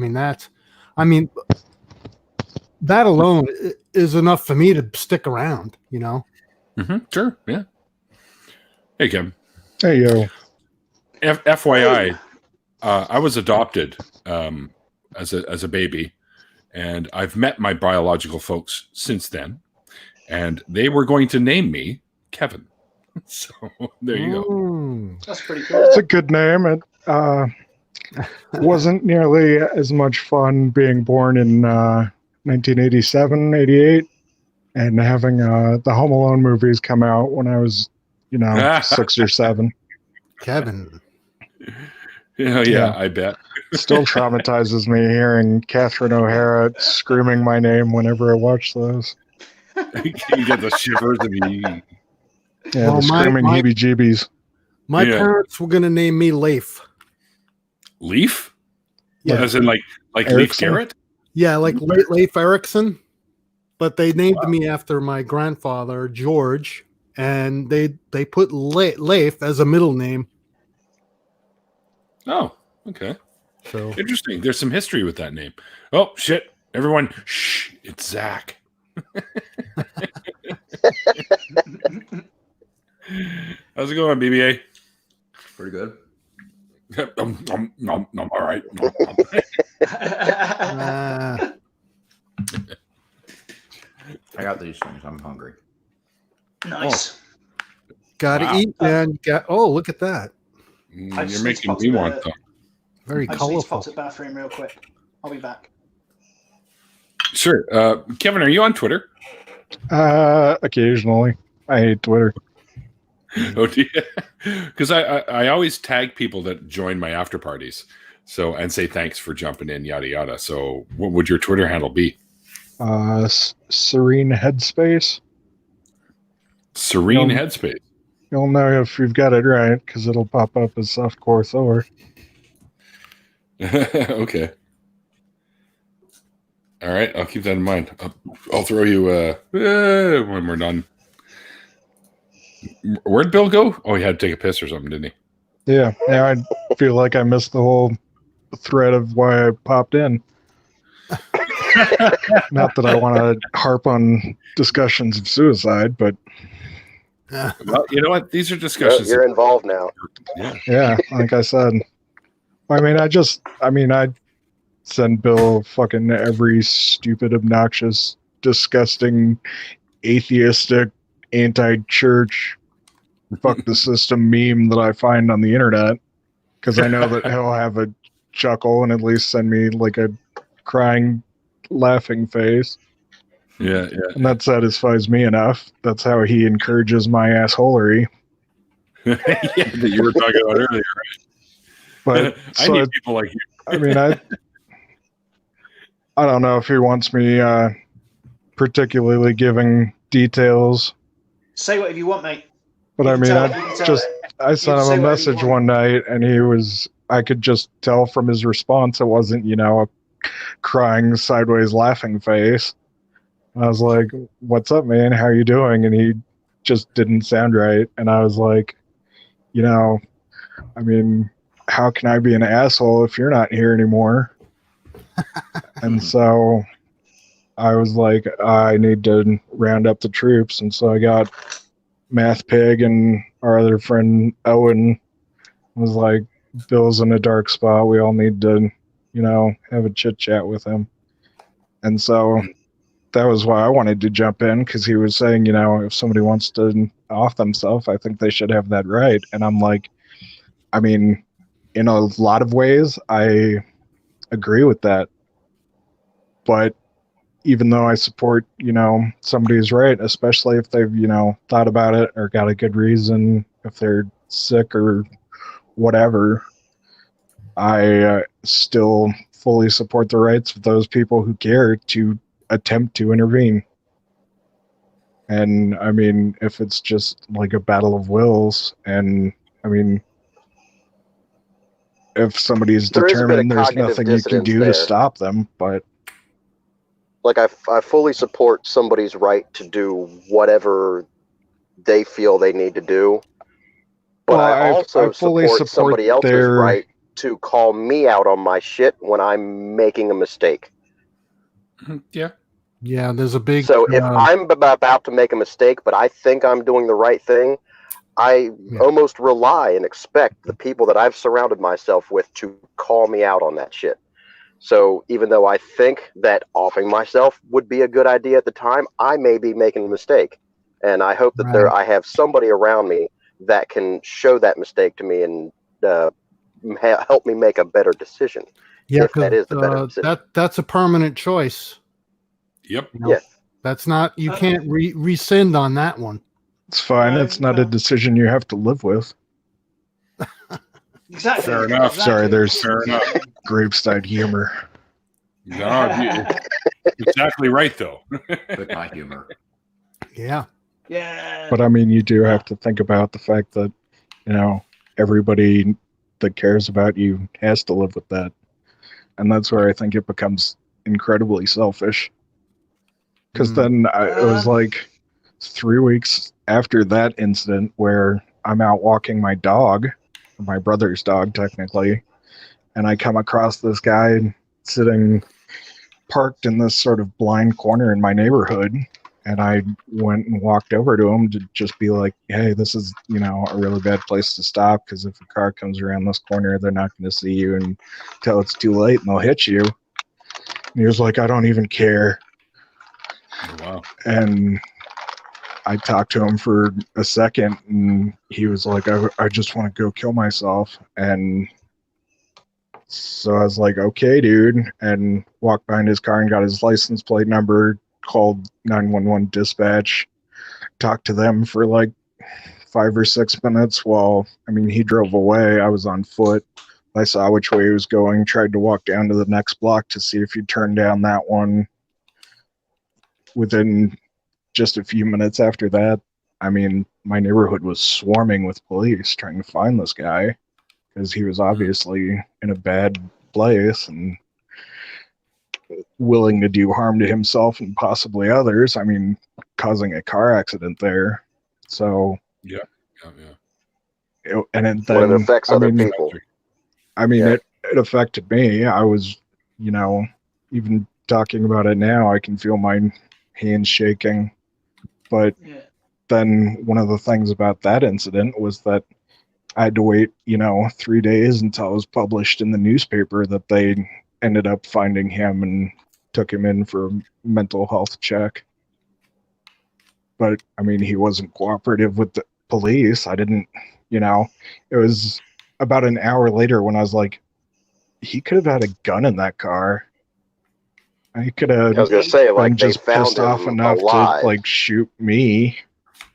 that alone is enough for me to stick around, you know? Mm-hmm. Sure. Yeah. Hey, Kevin. Hey, yo. FYI, I was adopted as a baby, and I've met my biological folks since then, and they were going to name me Kevin. So there you go. That's pretty cool. It's a good name. It wasn't nearly as much fun being born in 1987, 88, and having the Home Alone movies come out when I was 6 or 7. Kevin. Yeah, I bet. Still traumatizes me hearing Catherine O'Hara screaming my name whenever I watch those. You get the shivers and the screaming heebie-jeebies. My parents were going to name me Leif. Leaf? Yeah. As in like Leif Garrett? Yeah, like Leif Erikson. But they named me after my grandfather, George. And they put Leif as a middle name. Oh, okay. So interesting. There's some history with that name. Oh, shit. Everyone, shh. It's Zach. How's it going, BBA? Pretty good. All right. I got these things. I'm hungry. Nice. Gotta eat, man. Look at that. You're making me want them. Very colorful. I just need to pop to the bathroom real quick. I'll be back. Sure. Kevin, are you on Twitter? Occasionally. I hate Twitter. Oh, do you? Because I always tag people that join my after parties, and say thanks for jumping in, yada yada. So, what would your Twitter handle be? Serene Headspace. Serene Headspace. You'll know if you've got it right because it'll pop up as Softcore Thor. Okay. All right, I'll keep that in mind. I'll throw you when we're done. Where'd Bill go? Oh, he had to take a piss or something, didn't he? Yeah, I feel like I missed the whole thread of why I popped in. Not that I want to harp on discussions of suicide, but well, you know what? These are discussions. You're involved now. Yeah, like I said. I send Bill fucking every stupid, obnoxious, disgusting, atheistic, anti-church, fuck the system meme that I find on the internet, because I know that he'll have a chuckle and at least send me like a crying, laughing face. Yeah. And that satisfies me enough. That's how he encourages my assholery. Yeah, that you were talking about earlier, right? But I need people like you. I don't know if he wants me particularly giving details. Say whatever you want, mate. But I sent him a message one night, and I could just tell from his response it wasn't, a crying, sideways, laughing face. And I was like, "What's up, man? How are you doing?" And he just didn't sound right. And I was like, how can I be an asshole if you're not here anymore? And so I was like, I need to round up the troops. And so I got Math Pig and our other friend Owen was like, Bill's in a dark spot. We all need to, have a chit chat with him. And so that was why I wanted to jump in, because he was saying, if somebody wants to off themselves, I think they should have that right. And I'm like, in a lot of ways, I agree with that. But even though I support, somebody's right, especially if they've, thought about it or got a good reason, if they're sick or whatever, I still fully support the rights of those people who care to attempt to intervene. And I mean, if it's just like a battle of wills, and I mean, if somebody's determined, there's nothing you can do to stop them. But like, I fully support somebody's right to do whatever they feel they need to do. But well, I also fully support somebody else's right to call me out on my shit when I'm making a mistake. Yeah. Yeah, there's a big... So if I'm about to make a mistake, but I think I'm doing the right thing, I almost rely and expect the people that I've surrounded myself with to call me out on that shit. So even though I think that offing myself would be a good idea at the time, I may be making a mistake. And I hope that I have somebody around me that can show that mistake to me and help me make a better decision. Yeah, if that is the better decision. That's a permanent choice. Yep. Yeah. That's not, you can't rescind on that one. It's fine. It's not a decision you have to live with. Exactly. Fair enough. Exactly. Sorry, there's Fair enough. graveside humor. No, exactly right, though. But not humor. Yeah. Yeah. But I mean, you do have to think about the fact that, everybody that cares about you has to live with that. And that's where I think it becomes incredibly selfish. Because then it was like 3 weeks after that incident where I'm out walking my dog, my brother's dog technically, and I come across this guy sitting parked in this sort of blind corner in my neighborhood, and I went and walked over to him to just be like, hey, this is, a really bad place to stop, because if a car comes around this corner, they're not going to see you until it's too late and they'll hit you. And he was like, I don't even care. Oh, wow. And I talked to him for a second, and he was like, I just want to go kill myself. And so I was like, okay, dude, and walked behind his car and got his license plate number, called 911 dispatch, talked to them for like 5 or 6 minutes while, he drove away. I was on foot. I saw which way he was going, tried to walk down to the next block to see if he'd turn down that one. Within just a few minutes after that, my neighborhood was swarming with police trying to find this guy, because he was obviously in a bad place and willing to do harm to himself and possibly others. Causing a car accident there. So Yeah. And it affects other people. It affected me. I was, even talking about it now, I can feel my hands shaking. But then one of the things about that incident was that I had to wait, 3 days until it was published in the newspaper that they ended up finding him and took him in for a mental health check. But he wasn't cooperative with the police. I didn't, it was about an hour later when I was like, he could have had a gun in that car. He could have. I was gonna say, like, been just pissed off enough to like shoot me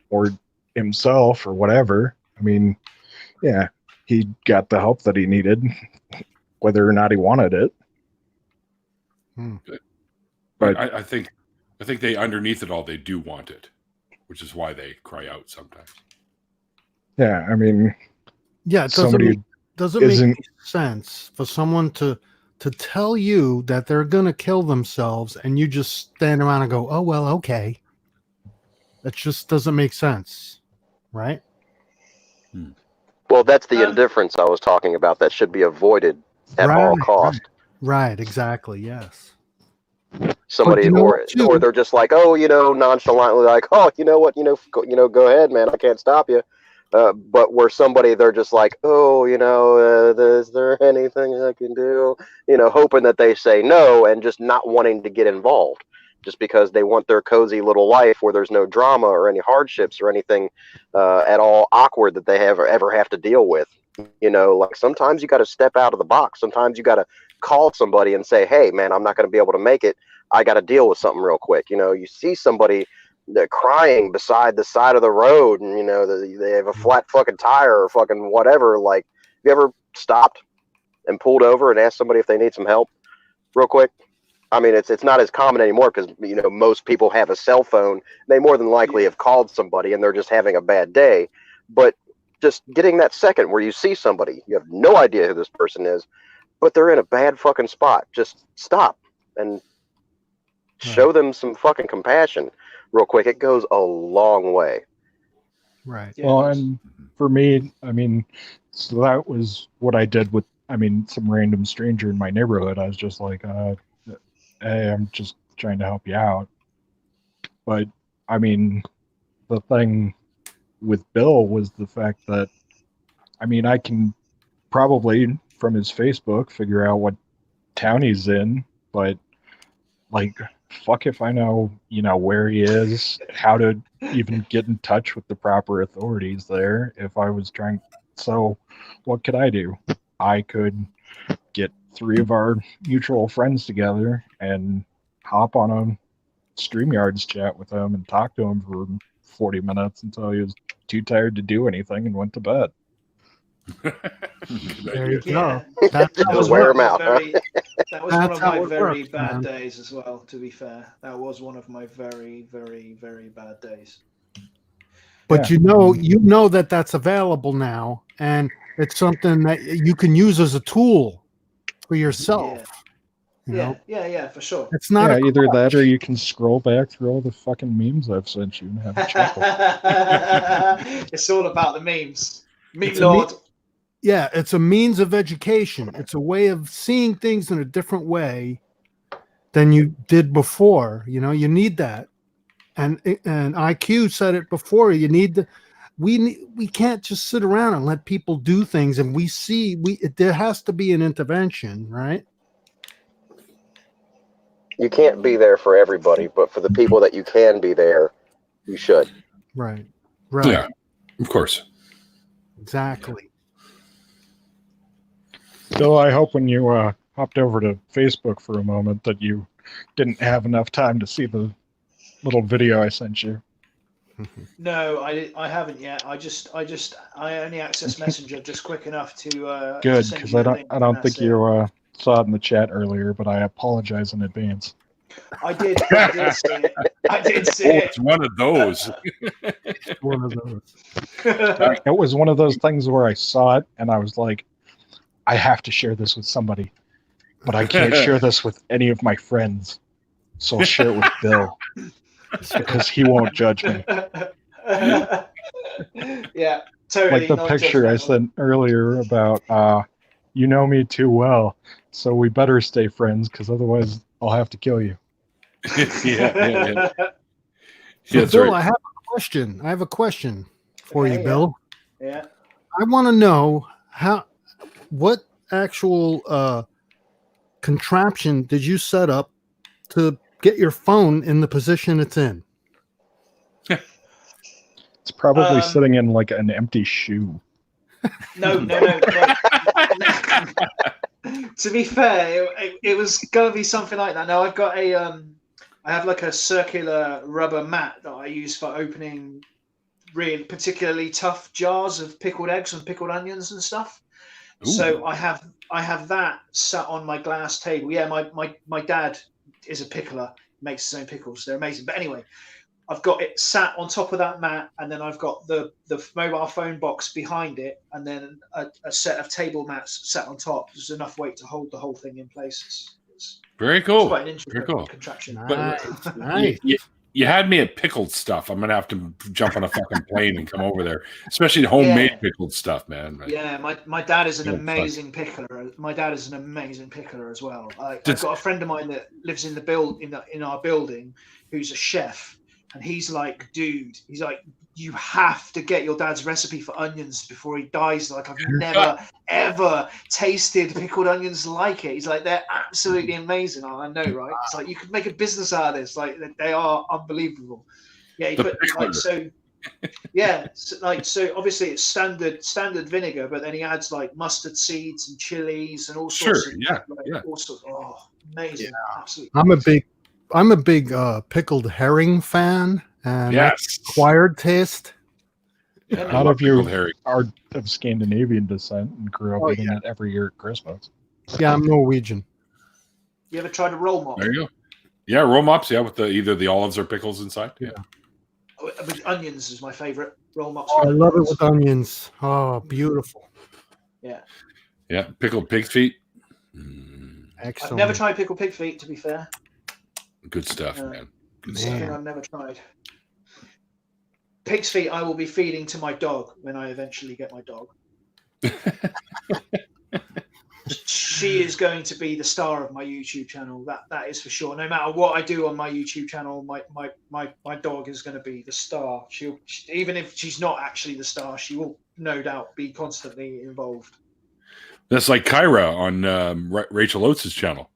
or himself or whatever. Yeah, he got the help that he needed, whether or not he wanted it. But I think they, underneath it all, they do want it, which is why they cry out sometimes. Yeah, yeah, it doesn't make any sense for someone to tell you that they're going to kill themselves and you just stand around and go, oh, well, okay. That just doesn't make sense, right? Well, that's the indifference I was talking about that should be avoided at all cost. Right, exactly, yes. Somebody, or they're just like, oh, nonchalantly like, oh, you know what, go ahead, man, I can't stop you. But where somebody, they're just like, oh, is there anything I can do? Hoping that they say no and just not wanting to get involved, just because they want their cozy little life where there's no drama or any hardships or anything at all awkward that they ever have to deal with. You know, like sometimes you got to step out of the box. Sometimes you got to call somebody and say, hey, man, I'm not going to be able to make it. I got to deal with something real quick. You know, you see somebody crying beside the side of the road and, you know, they have a flat fucking tire or fucking whatever. Like, have you ever stopped and pulled over and asked somebody if they need some help real quick? I mean, it's not as common anymore because, you know, most people have a cell phone. They more than likely have called somebody and they're just having a bad day. But just getting that second where you see somebody, you have no idea who this person is, but they're in a bad fucking spot. Just stop and show them some fucking compassion real quick. It goes a long way. Right. Yeah, Well, and for me, I mean, so that was what I did with, I mean, some random stranger in my neighborhood. I was just like, hey, I'm just trying to help you out. But, I mean, the thing with Bill was the fact that, I mean, I can probably, from his Facebook, figure out what town he's in, but, like, fuck if I know, you know, where he is, how to even get in touch with the proper authorities there if I was trying. So what could I do? I could get 3 of our mutual friends together and hop on a StreamYards chat with him and talk to him for 40 minutes until he was too tired to do anything and went to bed. There you Yeah. go. That Just wear him out. That was one That's of how my it very works, bad man. days as well, to be fair. That was one of my very, very, very bad days. But you know that that's available now, and it's something that you can use as a tool for yourself. You know, Yeah, for sure. it's not Yeah, a either that or crutch. you can scroll back through all the fucking memes I've sent you and have a chuckle. It's all about the memes. Meme It's a Lord. Yeah, it's a means of education. It's a way of seeing things in a different way than you did before. You know, you need that. And IQ said it before. You need the we can't just sit around and let people do things, and there has to be an intervention, right? You can't be there for everybody, but for the people that you can be there, you should. Right. Yeah, of course. Exactly. Bill, I hope when you hopped over to Facebook for a moment that you didn't have enough time to see the little video I sent you. No, I haven't yet. I only access Messenger just quick enough to Good, send because you I the don't link, I don't and think that's it. you saw it in the chat earlier, but I apologize in advance. I did see it. I did see Oh, it. it's one of those. One of those. It was one of those things where I saw it and I was like, I have to share this with somebody, but I can't share this with any of my friends. So I'll share it with Bill because he won't judge me. Yeah, totally. Like the picture I non-judgmental. sent earlier about, you know me too well, so we better stay friends because otherwise I'll have to kill you. Yeah, So that's Bill, right. I have a question for Okay, you, yeah. Bill. Yeah. I want to know what actual contraption did you set up to get your phone in the position it's in? It's probably sitting in like an empty shoe. No. To be fair, it was gonna be something like that. Now I've got I have like a circular rubber mat that I use for opening really particularly tough jars of pickled eggs and pickled onions and stuff. Ooh. So I have that sat on my glass table. Yeah, my dad is a pickler, makes his own pickles. They're amazing. But anyway, I've got it sat on top of that mat, and then I've got the mobile phone box behind it, and then a set of table mats sat on top. There's enough weight to hold the whole thing in place. It's Very cool. quite an interesting Very cool. contraption. Nice. You had me at pickled stuff. I'm gonna have to jump on a fucking plane and come over there, especially homemade pickled stuff, man. Yeah, my dad is an Yeah, amazing pickler. My dad is an amazing pickler as well. I've got a friend of mine that lives in in our building who's a chef, and he's like, dude, he's like, you have to get your dad's recipe for onions before he dies. Like, I've never ever tasted pickled onions like it. He's like, they're absolutely amazing. I know, right? It's like you could make a business out of this. Like, they are unbelievable. Yeah, he The put pickler. like so. Yeah, so obviously it's standard vinegar, but then he adds like mustard seeds and chilies and all sorts of all sorts. Oh, amazing! Absolutely. I'm a big pickled herring fan, and that's acquired taste. Not if you are of Scandinavian descent and grew up eating it every year at Christmas. Yeah, I'm Norwegian. You ever tried a roll mop? There you go. Yeah, roll mops. Yeah, with either the olives or pickles inside. Yeah. With onions is my favorite roll mops. I love it with onions. Oh, beautiful. Yeah. Yeah, pickled pig's feet. Excellent. I've never tried pickled pig feet, to be fair. Good stuff, man. Something I've never tried. Pig's feet I will be feeding to my dog when I eventually get my dog. She is going to be the star of my YouTube channel. That is for sure. No matter what I do on my YouTube channel, my dog is going to be the star. Even if she's not actually the star, she will no doubt be constantly involved. That's like Kyra on Rachel Oates' channel.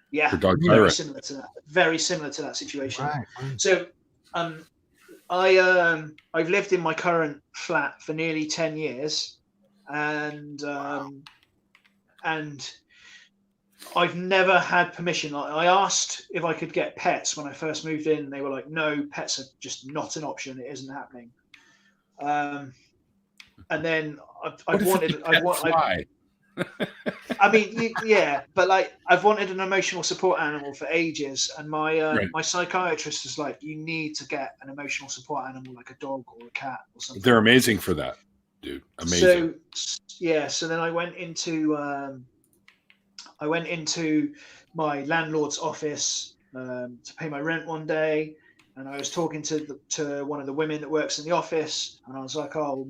Yeah, her dog very Kyra. similar to that. Very similar to that situation. Right. So, I've lived in my current flat for nearly 10 years, and I've never had permission. I asked if I could get pets when I first moved in. They were like, "No, pets are just not an option. It isn't happening." And then I've wanted. I mean, yeah, but like I've wanted an emotional support animal for ages, and my psychiatrist is like, "You need to get an emotional support animal, like a dog or a cat or something." They're amazing for that, dude. Amazing. So then I went into my landlord's office to pay my rent one day, and I was talking to one of the women that works in the office, and I was like, "Oh,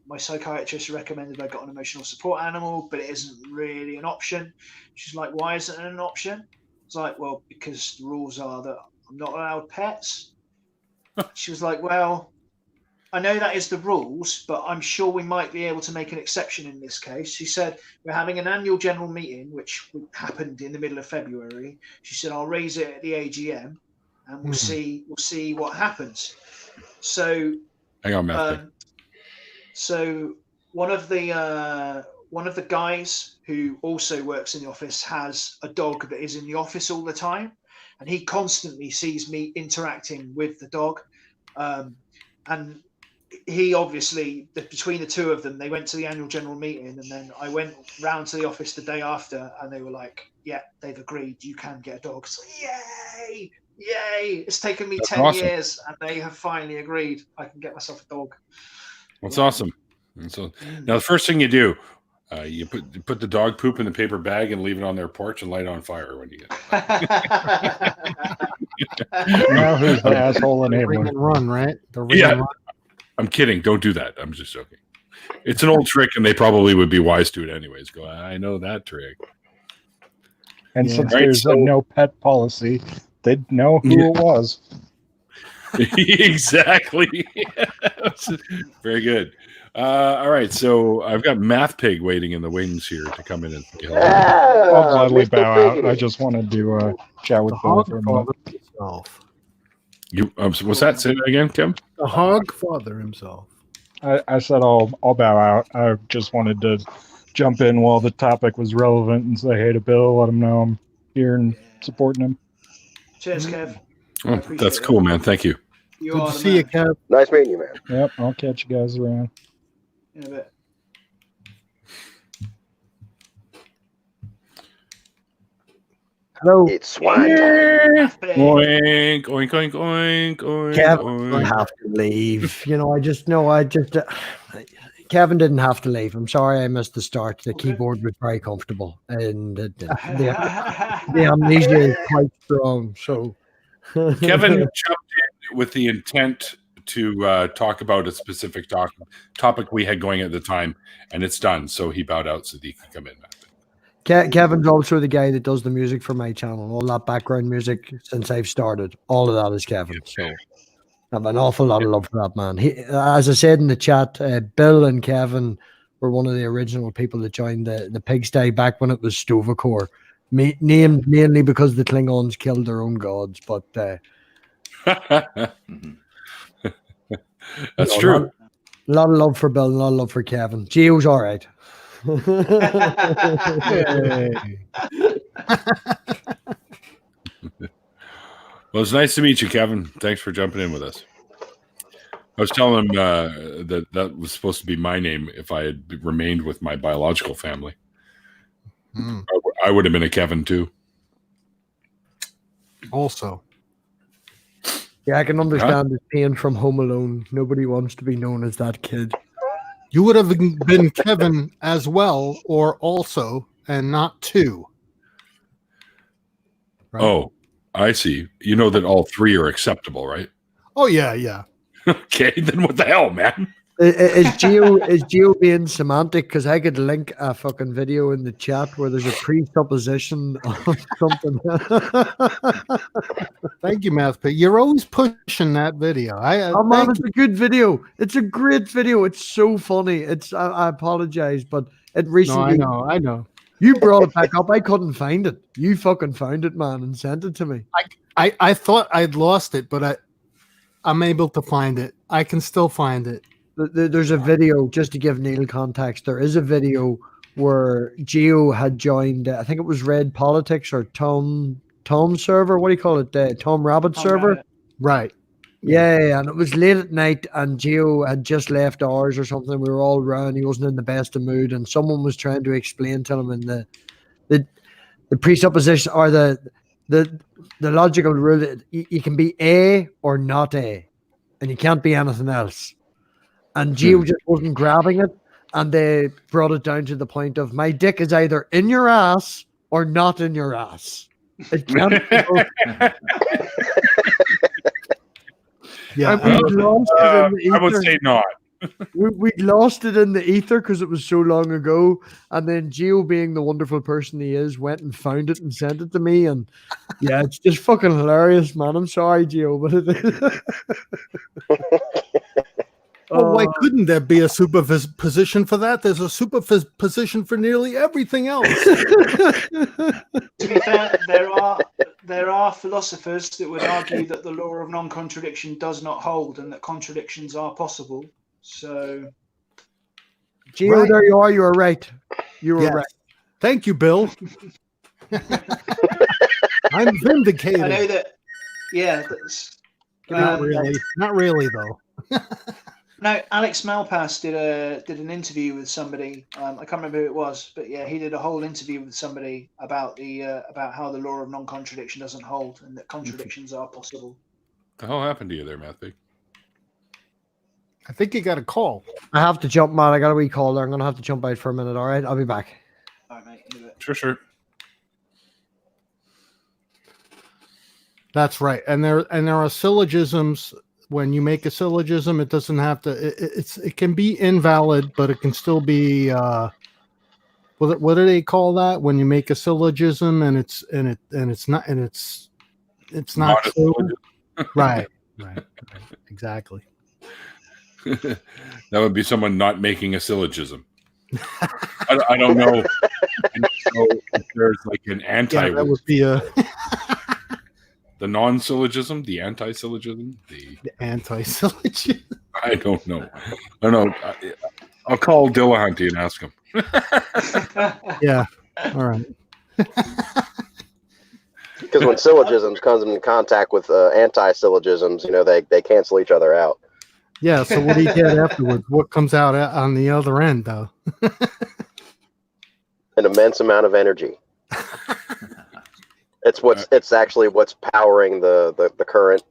my psychiatrist recommended I got an emotional support animal, but it isn't really an option." She's like, "Why isn't it an option?" It's like, "Well, because the rules are that I'm not allowed pets." She was like, "Well, I know that is the rules, but I'm sure we might be able to make an exception in this case." She said, "We're having an annual general meeting, which happened in the middle of February." She said, "I'll raise it at the AGM, and we'll see what happens." So, hang on, Matt. So one of the guys who also works in the office has a dog that is in the office all the time, and he constantly sees me interacting with the dog, and he obviously, between the two of them, they went to the annual general meeting, and then I went round to the office the day after, and they were like, "Yeah, they've agreed, you can get a dog." So, yay! It's taken me 10 years, and they have finally agreed I can get myself a dog. That's awesome. And so now the first thing you do, you put the dog poop in the paper bag and leave it on their porch and light it on fire when you get it. Now who's the asshole enabler? Ring and run, right? Yeah. I'm kidding. Don't do that. I'm just joking. It's an old trick, and they probably would be wise to it anyways. Go, I know that trick. And since there's a no pet policy, they'd know who it was. Exactly. Very good. All right, so I've got Math Pig waiting in the wings here to come in and help. I'll gladly bow out. I just wanted to chat with Bill for a minute. You was that? Say that again, Kim? The hog father himself. I said I'll bow out. I just wanted to jump in while the topic was relevant and say hey to Bill, let him know I'm here and supporting him. Cheers, Kev. Oh, that's cool, man. Thank you. Good to see you, Kev. Nice meeting you, man. Yep, I'll catch you guys around. In a bit. Hello. It's swine time. Oink, oink, oink, oink, oink. Kevin, I have to leave. Kevin didn't have to leave. I'm sorry I missed the start. The keyboard was very comfortable, and the amnesia is quite strong. So, Kevin jumped in with the intent to talk about a specific topic we had going at the time, and it's done. So he bowed out so that he could come in. Kevin's also the guy that does the music for my channel. All that background music since I've started, all of that is Kevin. So I have an awful lot of love for that man. As I said in the chat, Bill and Kevin were one of the original people that joined the pigsty back when it was Stovacor, named mainly because the Klingons killed their own gods. But That's No, true. A lot of love for Bill, and a lot of love for Kevin. Gio's all right. Hey. Well, it's nice to meet you, Kevin. Thanks for jumping in with us. I was telling him that was supposed to be my name if I had remained with my biological family. I would have been a Kevin too. Also, Yeah, I can understand his pain from Home Alone. Nobody wants to be known as that kid. you would have been Kevin as well, or also, and not two. Right? Oh, I see. You know that all three are acceptable, right? Oh yeah, yeah. Okay, then what the hell, man? Is Gio being semantic? Because I could link a fucking video in the chat where there's a presupposition of something. Thank you, Math Pig. You're always pushing that video. Oh man, it's a good video. It's a great video. It's so funny. I apologize, but it recently. No, I know. You brought it back up. I couldn't find it. You fucking found it, man, and sent it to me. I thought I'd lost it, but I'm able to find it. I can still find it. There's a video, just to give Neil context. There is a video where Gio had joined. I think it was Red Politics or Tom server. What do you call it? Tom Rabbit server. Rabbit. Right. Yeah, and it was late at night, and Gio had just left ours or something. We were all round. He wasn't in the best of mood, and someone was trying to explain to him in the presupposition or the logical rule that you can be A or not A, and you can't be anything else. And Gio just wasn't grabbing it, and they brought it down to the point of my dick is either in your ass or not in your ass. It can't be both. Yeah. And we lost it in the ether. I would say not. We lost it in the ether because it was so long ago. And then Gio, being the wonderful person he is, went and found it and sent it to me. And yeah, it's just fucking hilarious, man. I'm sorry, Gio, but it is. Well, why couldn't there be a superposition for that? There's a superposition for nearly everything else. To be fair, there are philosophers that would argue that the law of non-contradiction does not hold and that contradictions are possible. So, Gio, Right. there you are. You were right. You were Yes. right. Thank you, Bill. I'm vindicated. I know that. Yeah, that's. Not really. Not really, though. No, Alex Malpass did an interview with somebody. I can't remember who it was, but yeah, he did a whole interview with somebody about about how the law of non-contradiction doesn't hold and that contradictions are possible. What the hell happened to you there, Matthew? I think you got a call. I have to jump, man. I got a wee call there. I'm going to have to jump out for a minute. All right. I'll be back. All right, mate. In a bit. Sure. That's right. And there are syllogisms. When you make a syllogism, it doesn't have to. It can be invalid, but it can still be. What do they call that? When you make a syllogism and it's not Not true. Right. Exactly. That would be someone not making a syllogism. I don't know. I don't know if there's like an anti. Yeah, that would be a. The non-syllogism, the anti-syllogism, The anti-syllogism. I don't know. I'll call Dillahunty and ask him. Yeah. All right. Because when syllogisms comes in contact with anti-syllogisms, they cancel each other out. Yeah. So what do you get afterwards? What comes out on the other end, though? An immense amount of energy. It's actually what's powering the current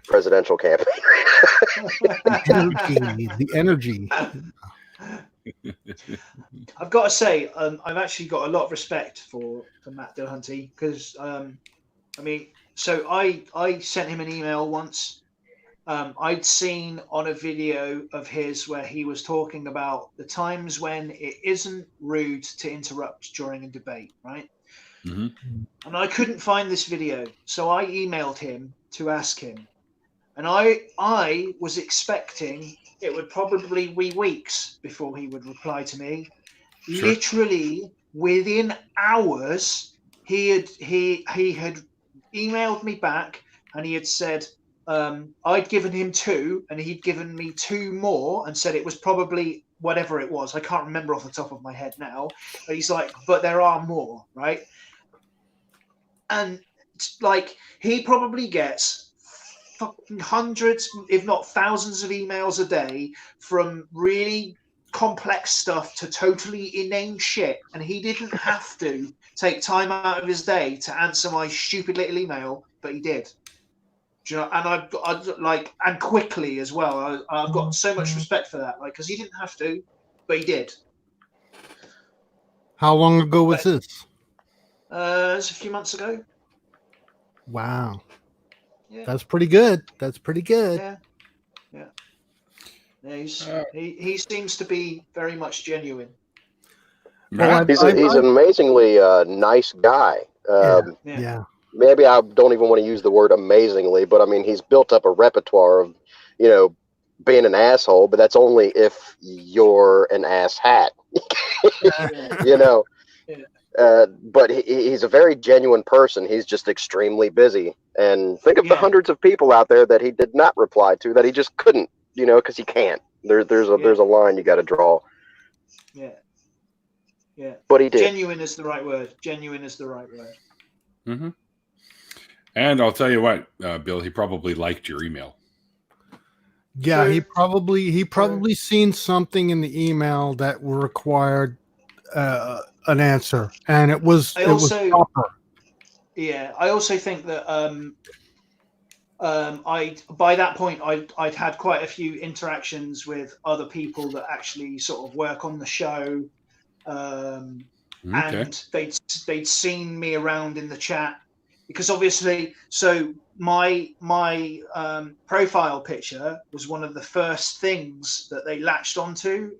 presidential campaign. The energy. I've got to say, I've actually got a lot of respect for Matt Dillahunty because, so I sent him an email once. I'd seen on a video of his where he was talking about the times when it isn't rude to interrupt during a debate, right? Mm-hmm. And I couldn't find this video, so I emailed him to ask him. And I was expecting it would probably be weeks before he would reply to me. Sure. Literally within hours, he had emailed me back and he had said, I'd given him 2, and he'd given me 2 more, and said it was probably whatever it was. I can't remember off the top of my head now. But he's like, but there are more, right? And like, he probably gets fucking hundreds, if not thousands, of emails a day from really complex stuff to totally inane shit, and he didn't have to take time out of his day to answer my stupid little email, but he did. Do you know? And I've like, and quickly as well. I've got so much respect for that, like, because he didn't have to, but he did. How long ago was this? It's a few months ago. Wow. Yeah. That's pretty good. That's pretty good. Yeah. He seems to be very much genuine. Well, He's an amazingly nice guy. Yeah. Maybe I don't even want to use the word amazingly, but I mean, he's built up a repertoire of, being an asshole, but that's only if you're an ass hat. But he's a very genuine person. He's just extremely busy. And think of the hundreds of people out there that he did not reply to, that he just couldn't, because he can't. There's a line you got to draw. Yeah. Yeah. But he did. Genuine is the right word. Genuine is the right word. Mm-hmm. And I'll tell you what, Bill, he probably liked your email. Yeah, he probably seen something in the email that required an answer, and it was proper. Yeah, I also think that by that point I'd had quite a few interactions with other people that actually sort of work on the show, and they'd seen me around in the chat, because obviously, so my profile picture was one of the first things that they latched onto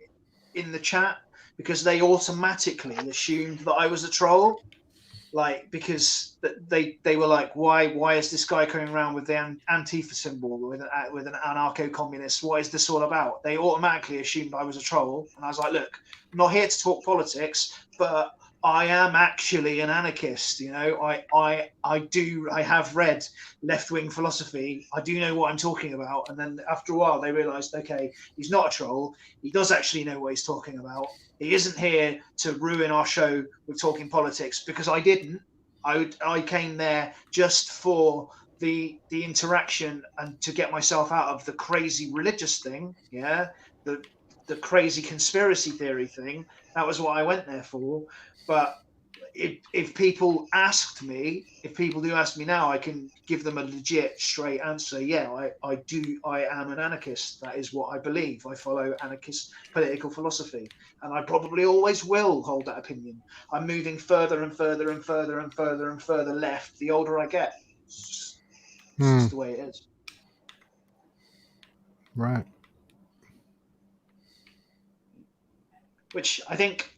in the chat, because they automatically assumed that I was a troll, like, because they were like, why is this guy coming around with the Antifa symbol with an anarcho-communist? What is this all about? They automatically assumed I was a troll, and I was like, look, I'm not here to talk politics, but I am actually an anarchist. I have read left-wing philosophy. I do know what I'm talking about. And then after a while, they realized, okay, he's not a troll. He does actually know what he's talking about. He isn't here to ruin our show with talking politics, because I didn't. I came there just for the interaction and to get myself out of the crazy religious thing. Yeah, the crazy conspiracy theory thing. That was what I went there for. But if people do ask me now, I can give them a legit, straight answer. Yeah, I am an anarchist. That is what I believe. I follow anarchist political philosophy, and I probably always will hold that opinion. I'm moving further and further and further and further and further left the older I get. It's just the way it is. Right. Which I think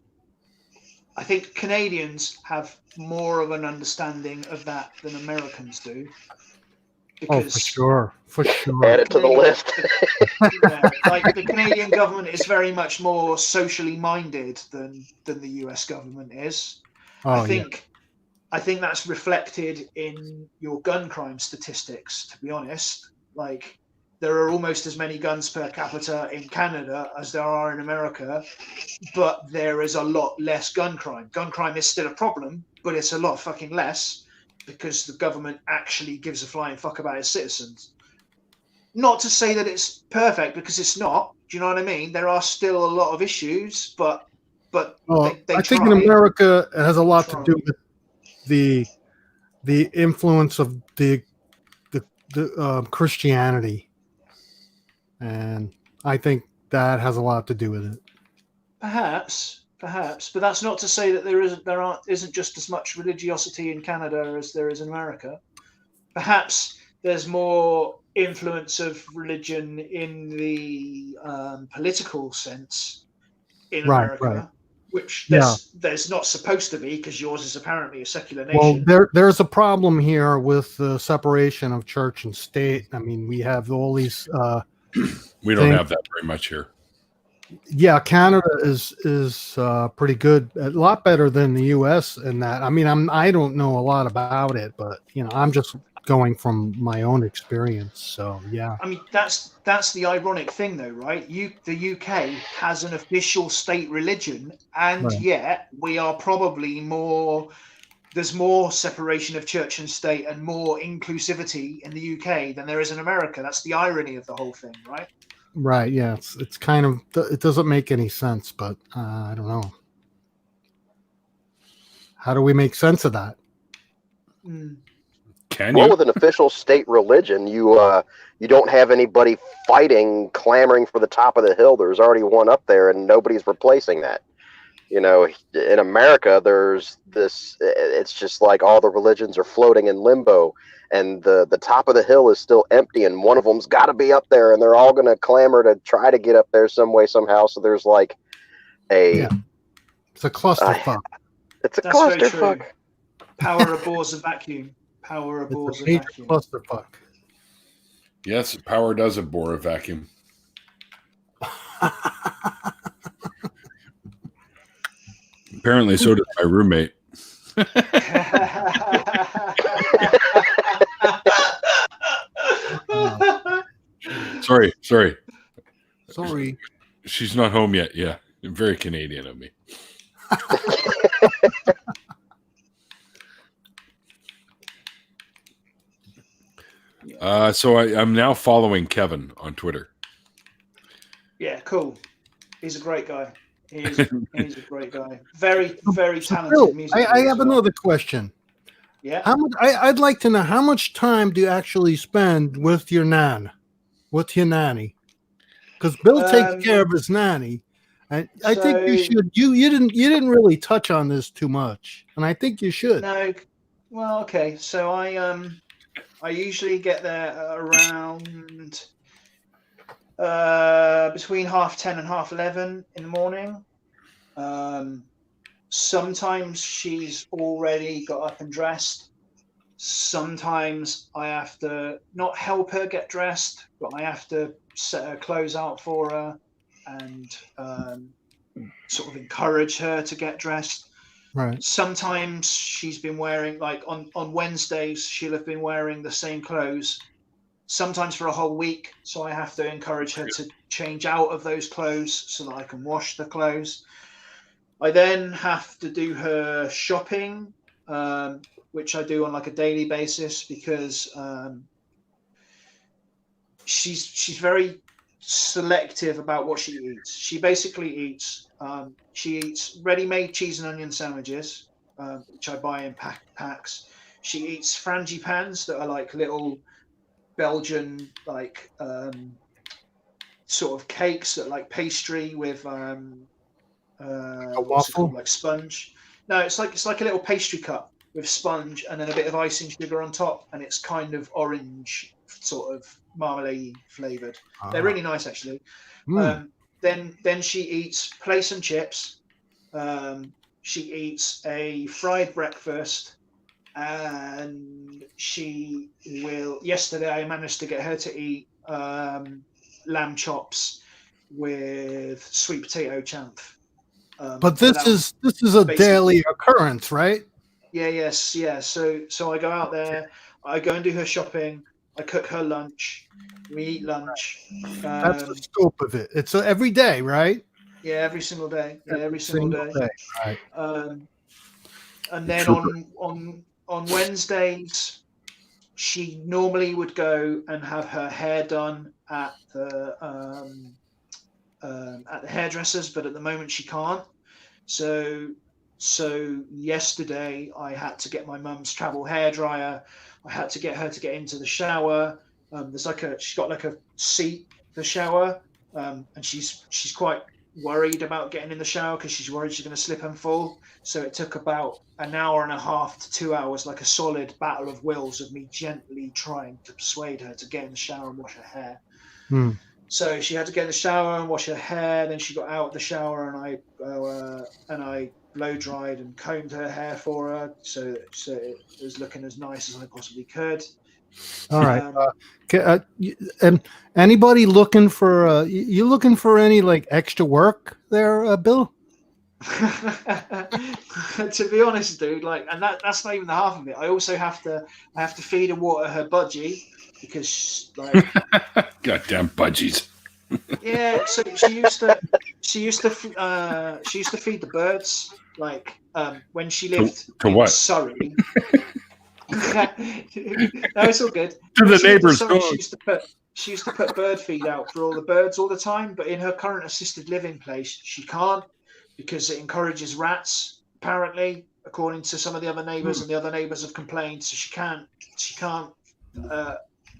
Canadians have more of an understanding of that than Americans do. Because for sure. Add it to the list. Like, the Canadian government is very much more socially minded than the US government is. I think that's reflected in your gun crime statistics, to be honest. Like, there are almost as many guns per capita in Canada as there are in America, but there is a lot less gun crime. Gun crime is still a problem, but it's a lot fucking less, because the government actually gives a flying fuck about its citizens. Not to say that it's perfect, because it's not. Do you know what I mean? There are still a lot of issues, but they I think in America it has a lot to do with the influence of the Christianity. And I think that has a lot to do with it. Perhaps, but that's not to say that there isn't just as much religiosity in Canada as there is in America. Perhaps there's more influence of religion in the political sense in America, which there's not supposed to be, because yours is apparently a secular nation. Well, there's a problem here with the separation of church and state. I mean, we have all these. We don't have that very much here. Yeah, Canada is pretty good, a lot better than the U.S. in that. I mean, I don't know a lot about it, but I'm just going from my own experience. So yeah. I mean, that's the ironic thing, though, right? The UK has an official state religion, and Right. yet we are probably more. There's more separation of church and state and more inclusivity in the UK than there is in America. That's the irony of the whole thing, right? Right. Yeah. It's kind of, it doesn't make any sense, but I don't know. How do we make sense of that? Can Well, you? with an official state religion, you don't have anybody fighting, clamoring for the top of the hill. There's already one up there, and nobody's replacing that. You know, in America, there's this. It's just like all the religions are floating in limbo, and the top of the hill is still empty, and one of them's got to be up there, and they're all going to clamor to try to get up there some way, somehow. So there's like Yeah. It's a clusterfuck. It's a That's very true. clusterfuck. Power abhors a vacuum. Power abhors It's a a major vacuum. clusterfuck. Yes, power does abhor a vacuum. Apparently, so does my roommate. Sorry. Sorry. She's not home yet. Yeah, very Canadian of me. So I'm now following Kevin on Twitter. Yeah, cool. He's a great guy. He's a great guy. Very, very talented Bill, music. I have another question. Yeah. How much? I'd like to know how much time do you actually spend with your nanny? Because Bill takes care of his nanny, and I think you should. You didn't really touch on this too much, and I think you should. No. Well, okay. So I usually get there around between 10:30 and 11:30 in the morning. Sometimes she's already got up and dressed. Sometimes I have to not help her get dressed, but I have to set her clothes out for her and sort of encourage her to get dressed. Right. Sometimes she's been wearing, like on Wednesdays, she'll have been wearing the same clothes, sometimes for a whole week. So I have to encourage her to change out of those clothes so that I can wash the clothes. I then have to do her shopping, which I do on like a daily basis because she's very selective about what she eats. She basically eats ready-made cheese and onion sandwiches, which I buy in packs. She eats frangipans that are like little Belgian like sort of cakes that are like pastry with a waffle, like sponge. No, it's like a little pastry cup with sponge and then a bit of icing sugar on top, and it's kind of orange, sort of marmalade flavored. They're really nice, actually. Then she eats plaice and chips. She eats a fried breakfast, and she will. Yesterday, I managed to get her to eat lamb chops with sweet potato champ. But this is a daily occurrence, right? Yeah. So I go out there, I go and do her shopping, I cook her lunch, we eat lunch. That's the scope of it. It's every day, right? Yeah, every single day. Yeah, every single day. Right. And then on Wednesdays, she normally would go and have her hair done at the hairdressers, but at the moment she can't. So yesterday I had to get my mum's travel hairdryer. I had to get her to get into the shower. She's got like a seat, the shower, and she's quite worried about getting in the shower because she's worried she's going to slip and fall. So it took about an hour and a half to 2 hours, like a solid battle of wills of me gently trying to persuade her to get in the shower and wash her hair. So she had to get in the shower and wash her hair. Then she got out of the shower, and I blow dried and combed her hair for her, so it was looking as nice as I possibly could. All right. And anybody looking for you looking for any like extra work there, Bill? To be honest, dude, like, and that's not even the half of it. I also have to feed and water her budgie because, like, goddamn budgies. yeah. So she used to feed the birds, like, when she lived To in what? Surrey. No, it's all good. To When the she lived in neighbor's Surrey, dog. she used to put bird feed out for all the birds all the time, but in her current assisted living place, she can't because it encourages rats, apparently, according to some of the other neighbors, and the other neighbors have complained, so she can't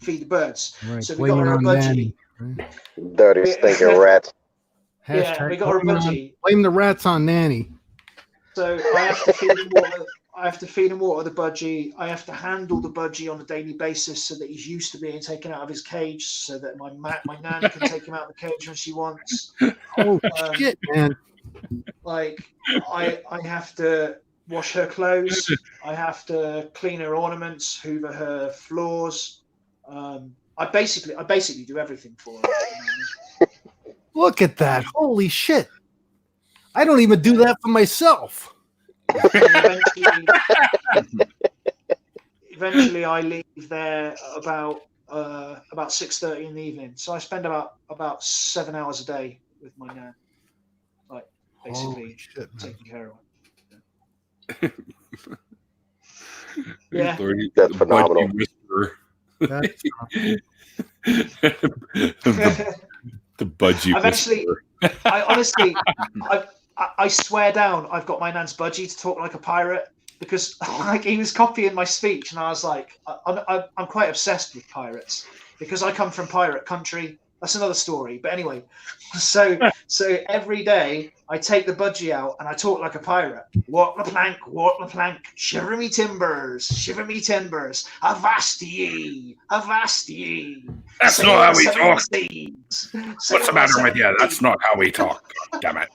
feed the birds. Right. So we got Blame her it a on budgie. Nanny. Dirty stinking rats. Yeah, we got her a budgie. Blame the rats on Nanny. So I have to feed and water. I have to feed and water the budgie. I have to handle the budgie on a daily basis so that he's used to being taken out of his cage, so that my nan can take him out of the cage when she wants. Oh shit, man! Like, I have to wash her clothes. I have to clean her ornaments, hoover her floors. I basically do everything for her. Look at that! Holy shit! I don't even do that for myself. Eventually, I leave there about 6:30 in the evening. So I spend about 7 hours a day with my nan, like, basically taking care of her. Yeah, That's phenomenal. The budgie. I honestly, I swear down, I've got my nan's budgie to talk like a pirate, because, like, he was copying my speech, and I was like, I'm quite obsessed with pirates because I come from pirate country. That's another story, but anyway. So every day I take the budgie out and I talk like a pirate. Walk the plank, shiver me timbers, avast ye. That's Sail not how the we seven talk. seas. What's the matter with you? That's not how we talk. Damn it.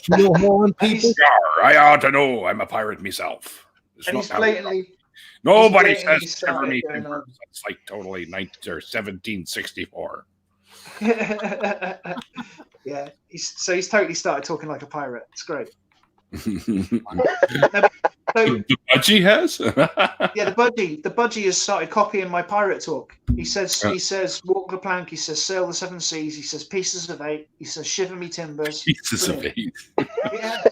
Keel-hauling people. Yar, I ought to know. I'm a pirate myself. It's And not he's how we talk. blatantly. Nobody he's blatantly says shiver me started going timbers. It's like totally 1764. Yeah, he's totally started talking like a pirate. It's great. The budgie has? Yeah, the budgie has started copying my pirate talk. He says walk the plank. He says sail the seven seas. He says pieces of eight. He says shiver me timbers. Pieces of eight. Yeah.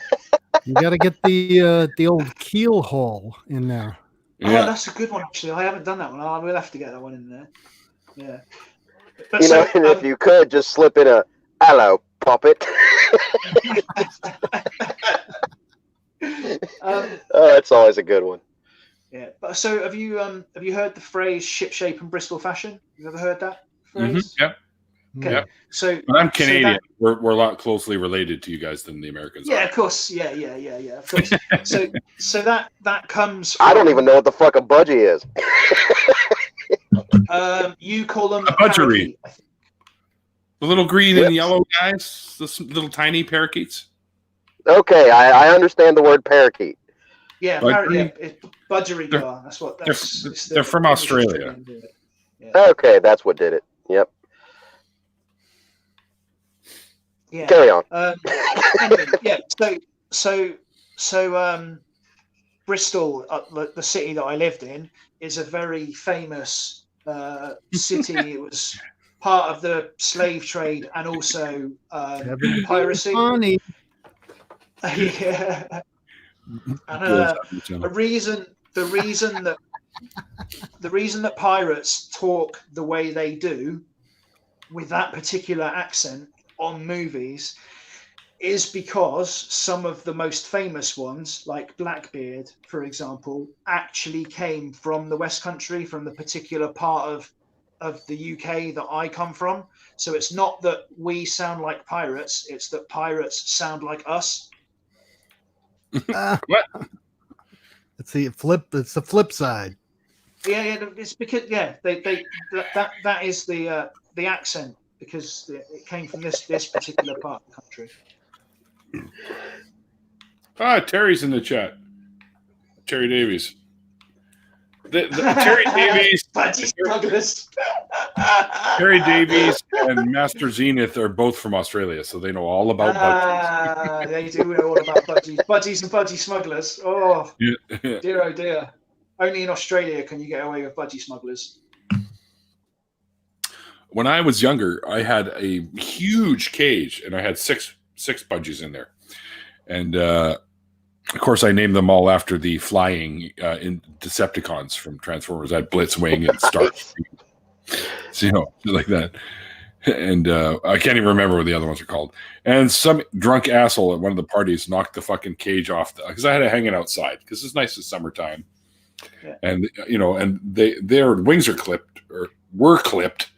You got to get the old keel haul in there. Yeah. Oh, that's a good one, actually. I haven't done that one. I will have to get that one in there. Yeah. But And if you could just slip in a hello puppet. That's always a good one. Yeah. But so have you heard the phrase shipshape and Bristol fashion? You ever heard that phrase? Mm-hmm. Yeah. Okay. Yeah. So, but I'm Canadian. We're a lot closely related to you guys than the Americans. Yeah, are. of course. Yeah. Of course. so that comes from, I don't even know what the fuck a budgie is. You call them a budgery. The little green and yellow guys, the little tiny parakeets. Okay, I understand the word parakeet. Yeah, budgery gar. That's what. They're from Australia. Yeah. Okay, that's what did it. Yep. Yeah. Carry on. Anyway, yeah. So Bristol, the city that I lived in, is a very famous city. It was part of the slave trade and also piracy. Yeah. And the reason that pirates talk the way they do with that particular accent on movies is because some of the most famous ones, like Blackbeard, for example, actually came from the West Country, from the particular part of the UK that I come from. So it's not that we sound like pirates, it's that pirates sound like us. What? It's the flip side. Yeah, it's because that is the accent, because it came from this particular part of the country. Terry's in the chat. Terry Davies. Terry Davies, Budgie smugglers. Terry Davies, and Master Zenith are both from Australia, so they know all about budgies. They do know all about budgies. Budgies and budgie smugglers. Oh, dear, oh dear. Only in Australia can you get away with budgie smugglers. When I was younger, I had a huge cage, and I had six budgies in there. And of course, I named them all after the flying in Decepticons from Transformers. I had Blitzwing and Starscream, so, like that. And I can't even remember what the other ones are called. And some drunk asshole at one of the parties knocked the fucking cage off because I had it hanging outside because it's nice in summertime. Yeah. And and their wings are clipped or were clipped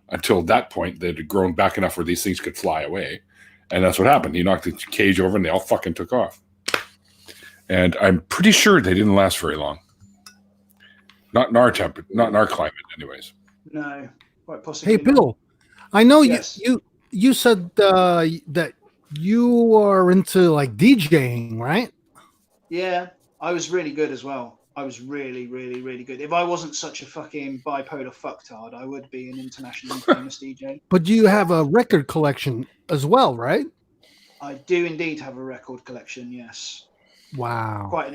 until that point. They had grown back enough where these things could fly away, and that's what happened. He knocked the cage over, and they all fucking took off. And I'm pretty sure they didn't last very long. Not in our climate, anyways. No, quite possibly. Hey, Bill, I know yes. you said that you are into like DJing, right? Yeah, I was really good as well. I was really, really, really good. If I wasn't such a fucking bipolar fucktard, I would be an internationally famous DJ. But you have a record collection as well, right? I do indeed have a record collection, yes. Wow. Quite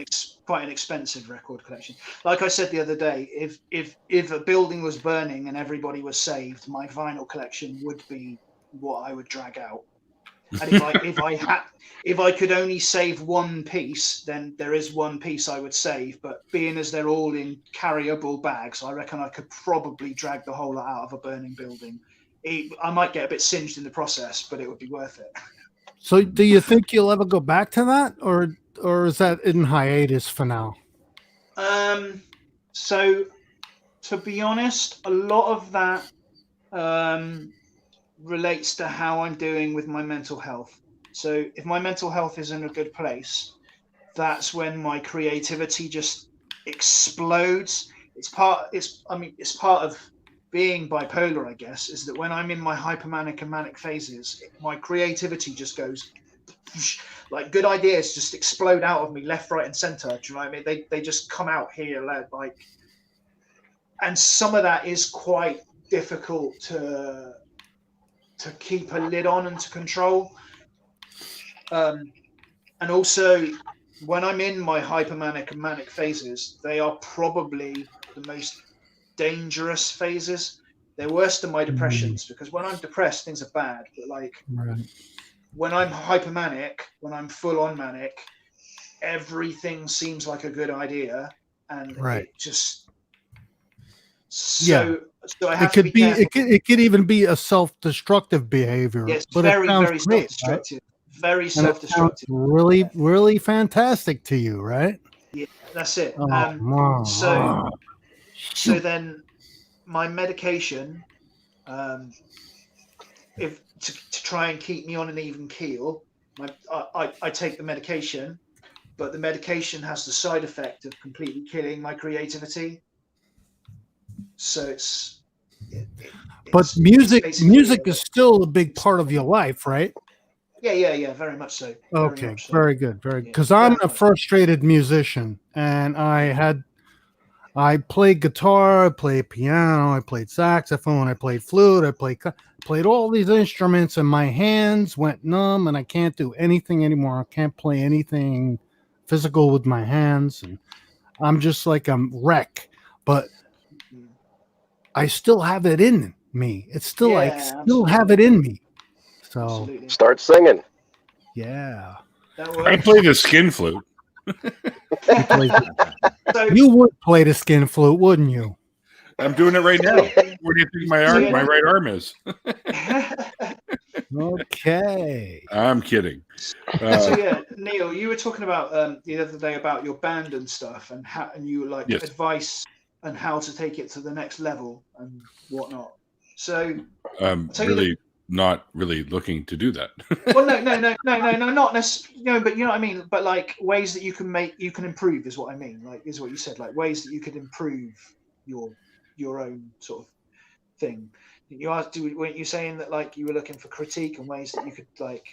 an expensive record collection. Like I said the other day, if a building was burning and everybody was saved, my vinyl collection would be what I would drag out. And if I could only save one piece, then there is one piece I would save. But being as they're all in carryable bags, I reckon I could probably drag the whole lot out of a burning building. I might get a bit singed in the process, but it would be worth it. So do you think you'll ever go back to that, or is that in hiatus for now? So to be honest, a lot of that relates to how I'm doing with my mental health. So if my mental health is in a good place, that's when my creativity just explodes. It's part of being bipolar, I guess, is that when I'm in my hypermanic and manic phases, my creativity just goes like good ideas just explode out of me left, right, and center. Do you know what I mean? They just come out here like, and some of that is quite difficult to keep a lid on and to control. And also, when I'm in my hypermanic and manic phases, they are probably the most dangerous phases. They're worse than my depressions, because when I'm depressed, things are bad. But like when I'm hypermanic, when I'm full on manic, everything seems like a good idea, and it just So I have to be careful. It could even be a self-destructive behavior. Yes, but very, very great, self-destructive. Right? Very self-destructive. Really, really fantastic to you, right? Yeah, that's it. Oh, So then my medication, if to try and keep me on an even keel, I take the medication, but the medication has the side effect of completely killing my creativity. So but music is still a big part of your life, right? Yeah, very much so. Okay, very good. Because I'm a frustrated musician, and I played guitar, I played piano, I played saxophone, I played flute, I played all these instruments, and my hands went numb, and I can't do anything anymore. I can't play anything physical with my hands, and I'm just like a wreck. But I still have it in me. It's still still have it in me. So Absolutely. Start singing. Yeah. I play the skin flute. You would play the skin flute, wouldn't you? I'm doing it right now. Where do you think my right arm is? Okay. I'm kidding. So yeah, Neil, you were talking about the other day about your band and stuff, and you like advice and how to take it to the next level and whatnot. So really not really looking to do that. Well, no, not necessarily. No, but you know what I mean. But like ways that you can improve is what I mean. Like is what you said. Like ways that you could improve your own sort of thing. Weren't you saying that like you were looking for critique and ways that you could like?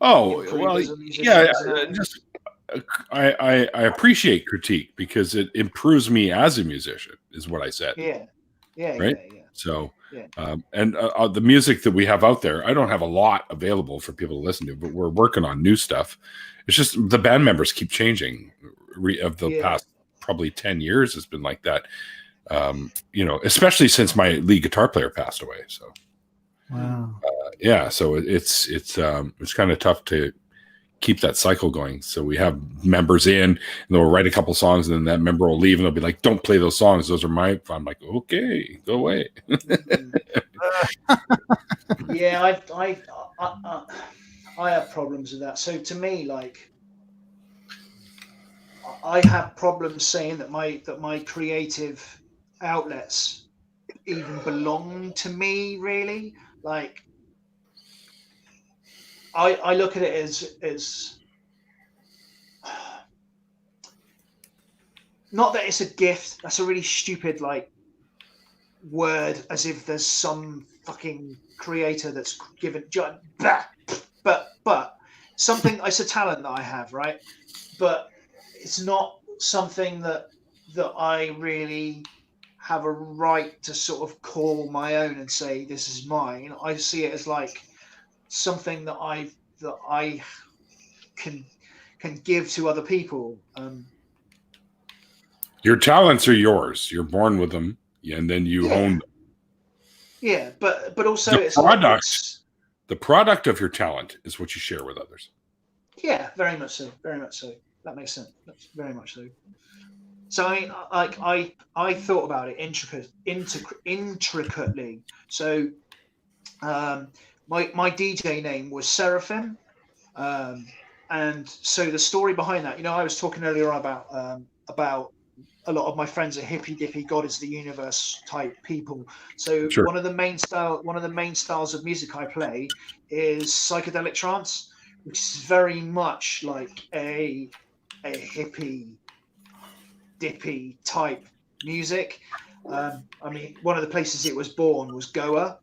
Oh well, yeah. Just I appreciate critique because it improves me as a musician, is what I said. Yeah. Right. Yeah. So, Yeah. and the music that we have out there, I don't have a lot available for people to listen to, but we're working on new stuff. It's just the band members keep changing. Of the past probably 10 years, it's been like that. Especially since my lead guitar player passed away. So, Wow. so it's kind of tough to keep that cycle going. So we have members in, and they'll write a couple songs, and then that member will leave, and they'll be like, "Don't play those songs. Those are my." I'm like, "Okay, go away." Yeah, I have problems with that. So to me, like, I have problems saying that my creative outlets even belong to me. Really, like, I look at it as not that it's a gift. That's a really stupid like word, as if there's some fucking creator that's given. But something. It's a talent that I have, right? But it's not something that I really have a right to sort of call my own and say this is mine. I see it as like something that I can give to other people. Your talents are yours. You're born with them, and then you own them. Yeah, but also The it's product. like The product of your talent is what you share with others. Yeah, very much so. Very much so. That makes sense. That's very much so. So I thought about it intricately. So my DJ name was Seraphim, and so the story behind that, I was talking earlier about a lot of my friends are hippy dippy, God is the universe type people. So Sure. one of the main styles of music I play is psychedelic trance, which is very much like a hippie dippy type music. I mean, one of the places it was born was Goa,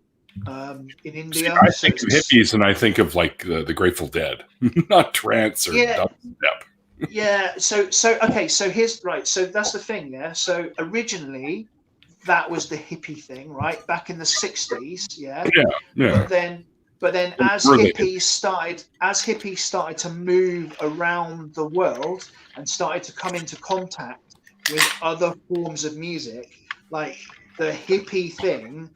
in India. I think of hippies and I think of like the Grateful Dead, not trance or dubstep. Yeah. So okay. So here's right. So that's the thing. Yeah. So originally, that was the hippie thing, right? Back in the 60s. Yeah. Yeah. But then as hippies started to move around the world and started to come into contact with other forms of music, like the hippie thing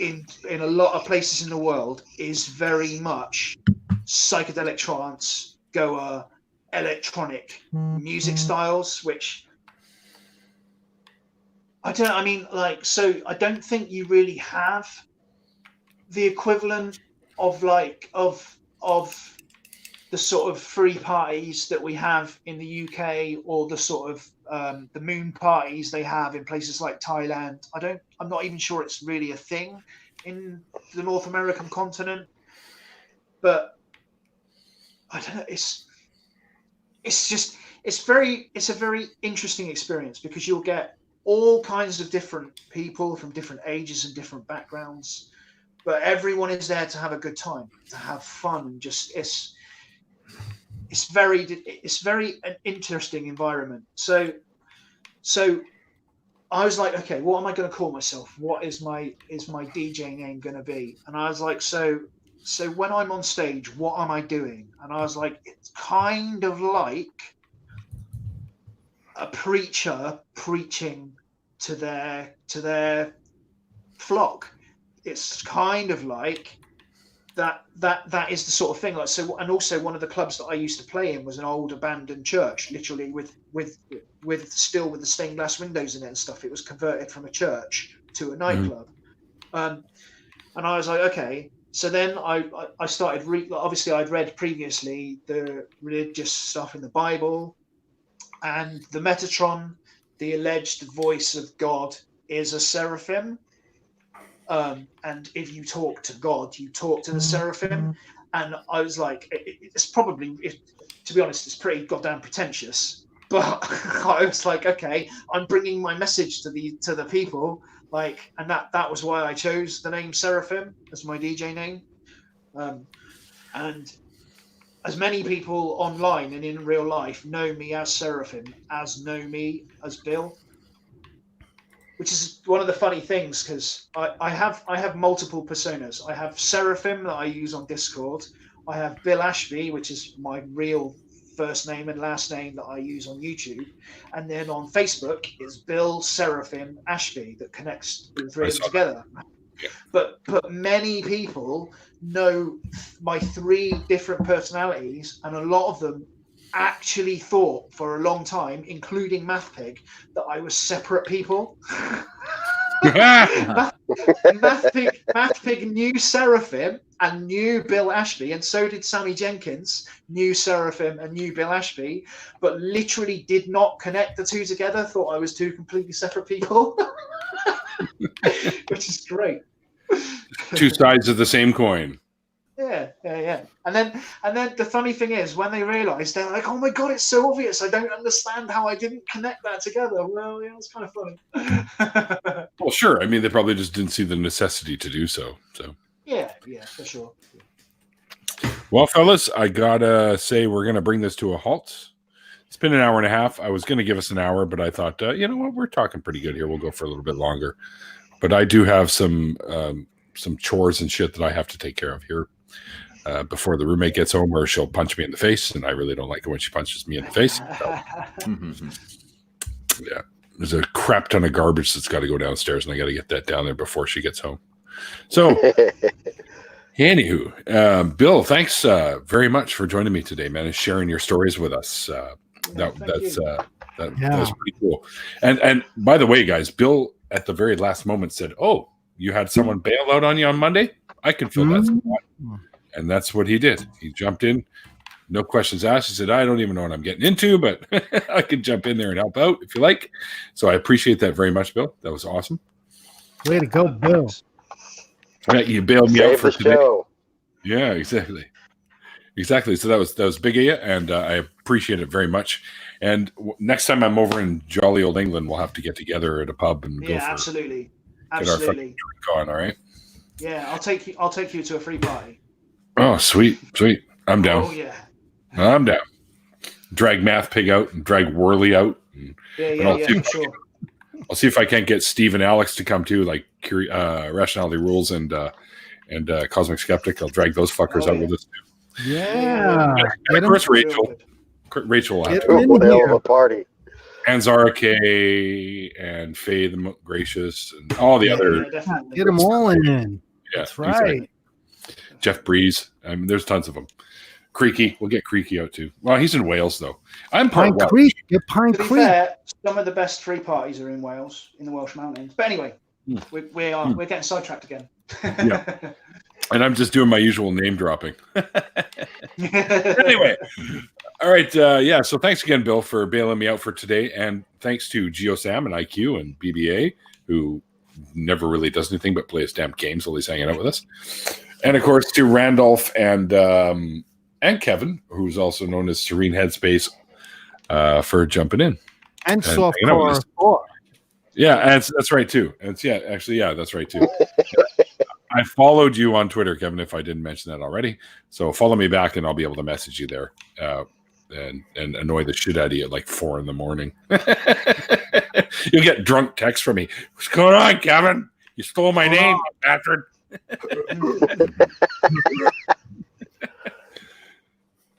in a lot of places in the world is very much psychedelic trance, Goa, electronic music styles, which I don't think you really have the equivalent of the sort of free parties that we have in the UK, or the sort of the moon parties they have in places like Thailand. I'm not even sure it's really a thing in the North American continent, but I don't know. It's a very interesting experience, because you'll get all kinds of different people from different ages and different backgrounds, but everyone is there to have a good time, to have fun, and just it's very an interesting environment. So I was like, okay, what am I going to call myself? What is my DJ name going to be? And I was like, so when I'm on stage, what am I doing? And I was like, it's kind of like a preacher preaching to their flock. It's kind of like that is the sort of thing. Like, so, and also one of the clubs that I used to play in was an old abandoned church, literally with still with the stained glass windows in it and stuff. It was converted from a church to a nightclub. And I was like, okay. So then I started obviously I'd read previously the religious stuff in the Bible, and the Metatron, the alleged voice of God, is a seraphim. And if you talk to God, you talk to the seraphim. And I was like, it's probably, to be honest, it's pretty goddamn pretentious. But I was like, okay, I'm bringing my message to the people, like, and that was why I chose the name Seraphim as my DJ name. And as many people online and in real life know me as Seraphim as know me as Bill, which is one of the funny things, because I have multiple personas. I have Seraphim that I use on Discord. I have Bill Ashby, which is my real first name and last name that I use on YouTube. And then on Facebook is Bill Seraphim Ashby that connects the three of them together. But many people know my three different personalities, and a lot of them actually thought for a long time, including MathPig, that I was separate people. MathPig knew Seraphim and knew Bill Ashby, and so did Sammy Jenkins, knew Seraphim and knew Bill Ashby, but literally did not connect the two together, thought I was two completely separate people. Which is great. Two sides of the same coin. Yeah. And then the funny thing is, when they realise, they're like, "Oh my god, it's so obvious! I don't understand how I didn't connect that together." Well, yeah, it's kind of funny. Well, sure. I mean, they probably just didn't see the necessity to do so. So. Yeah, for sure. Well, fellas, I gotta say we're gonna bring this to a halt. It's been an hour and a half. I was gonna give us an hour, but I thought, you know what, we're talking pretty good here. We'll go for a little bit longer. But I do have some chores and shit that I have to take care of here before the roommate gets home, or she'll punch me in the face, and I really don't like it when she punches me in the face. So, yeah, there's a crap ton of garbage that's got to go downstairs, and I got to get that down there before she gets home. So, anywho, Bill, thanks very much for joining me today, man, and sharing your stories with us. That was pretty cool. And by the way, guys, Bill at the very last moment said, "Oh, you had someone bail out on you on Monday? I can fill that spot." And that's what he did. He jumped in, no questions asked. He said, "I don't even know what I'm getting into, but I can jump in there and help out if you like." So I appreciate that very much, Bill. That was awesome. Way to go, Bill. Yeah, you bailed me out for today. Show. Yeah, exactly. So that was big of you, and I appreciate it very much. And next time I'm over in jolly old England, we'll have to get together at a pub and go for absolutely. Get our fucking drink on. All right. Yeah, I'll take you to a free party. Oh, sweet. I'm down. Oh yeah. I'm down. Drag MathPig out and drag Whirly out. Yeah, for sure. I'll see if I can't get Steve and Alex to come too, like Rationality Rules and Cosmic Skeptic. I'll drag those fuckers out with us too. Yeah. And of course, Rachel will have to. What the hell of a party. And Zara K and Faye the Gracious and all the other. Get them all in. Yeah, that's right. Exactly. Jeff Breeze. I mean, there's tons of them. Creaky. We'll get Creaky out too. Well, he's in Wales though. I'm part Pine Creek. Get Pine To be Creek. fair, some of the best free parties are in Wales, in the Welsh Mountains. But anyway, we're getting sidetracked again. Yeah. And I'm just doing my usual name dropping. Anyway. All right. So thanks again, Bill, for bailing me out for today. And thanks to GeoSam and IQ and BBA, who never really does anything but play his damn games while he's hanging out with us. And of course, to Randolph and Kevin, who's also known as Serene Headspace, for jumping in. And Softcore 4. Yeah, and that's right too. That's right too. I followed you on Twitter, Kevin, if I didn't mention that already. So follow me back and I'll be able to message you there and annoy the shit out of you at like 4 a.m. You'll get drunk texts from me. What's going on, Kevin? You stole my name, bastard.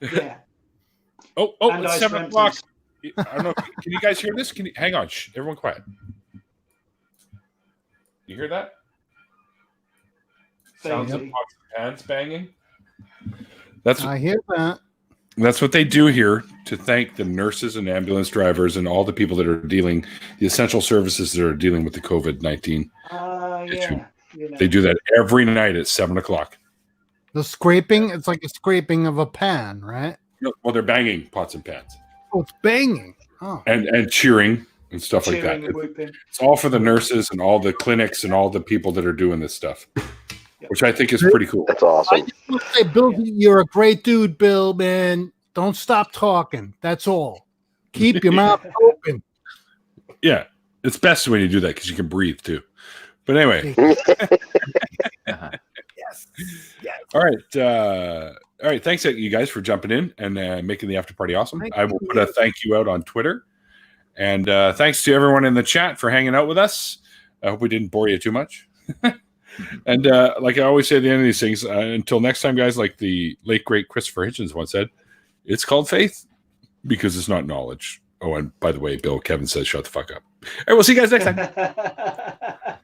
Yeah. Oh, it's 7 o'clock. I don't know. Can you guys hear this? Hang on. Shh, everyone quiet. You hear that? Sounds of pots and pans banging. I hear that. That's what they do here to thank the nurses and ambulance drivers and all the people that are the essential services that are dealing with the COVID-19 issue. Yeah. They do that every night at 7 o'clock. The scraping, it's like a scraping of a pan, right? No, well, they're banging pots and pans. Oh, it's banging. Oh. And cheering and stuff like that. It's all for the nurses and all the clinics and all the people that are doing this stuff, which I think is pretty cool. That's awesome. I just want to say, Bill, you're a great dude, Bill, man. Don't stop talking. That's all. Keep your mouth open. Yeah, it's best when you do that because you can breathe too. But anyway. Yes. All right. All right. Thanks, you guys, for jumping in and making the after party awesome. Thank I will put a thank you out on Twitter. And thanks to everyone in the chat for hanging out with us. I hope we didn't bore you too much. And like I always say at the end of these things, until next time, guys, like the late, great Christopher Hitchens once said, it's called faith because it's not knowledge. Oh, and by the way, Bill, Kevin says, shut the fuck up. All right, we'll see you guys next time.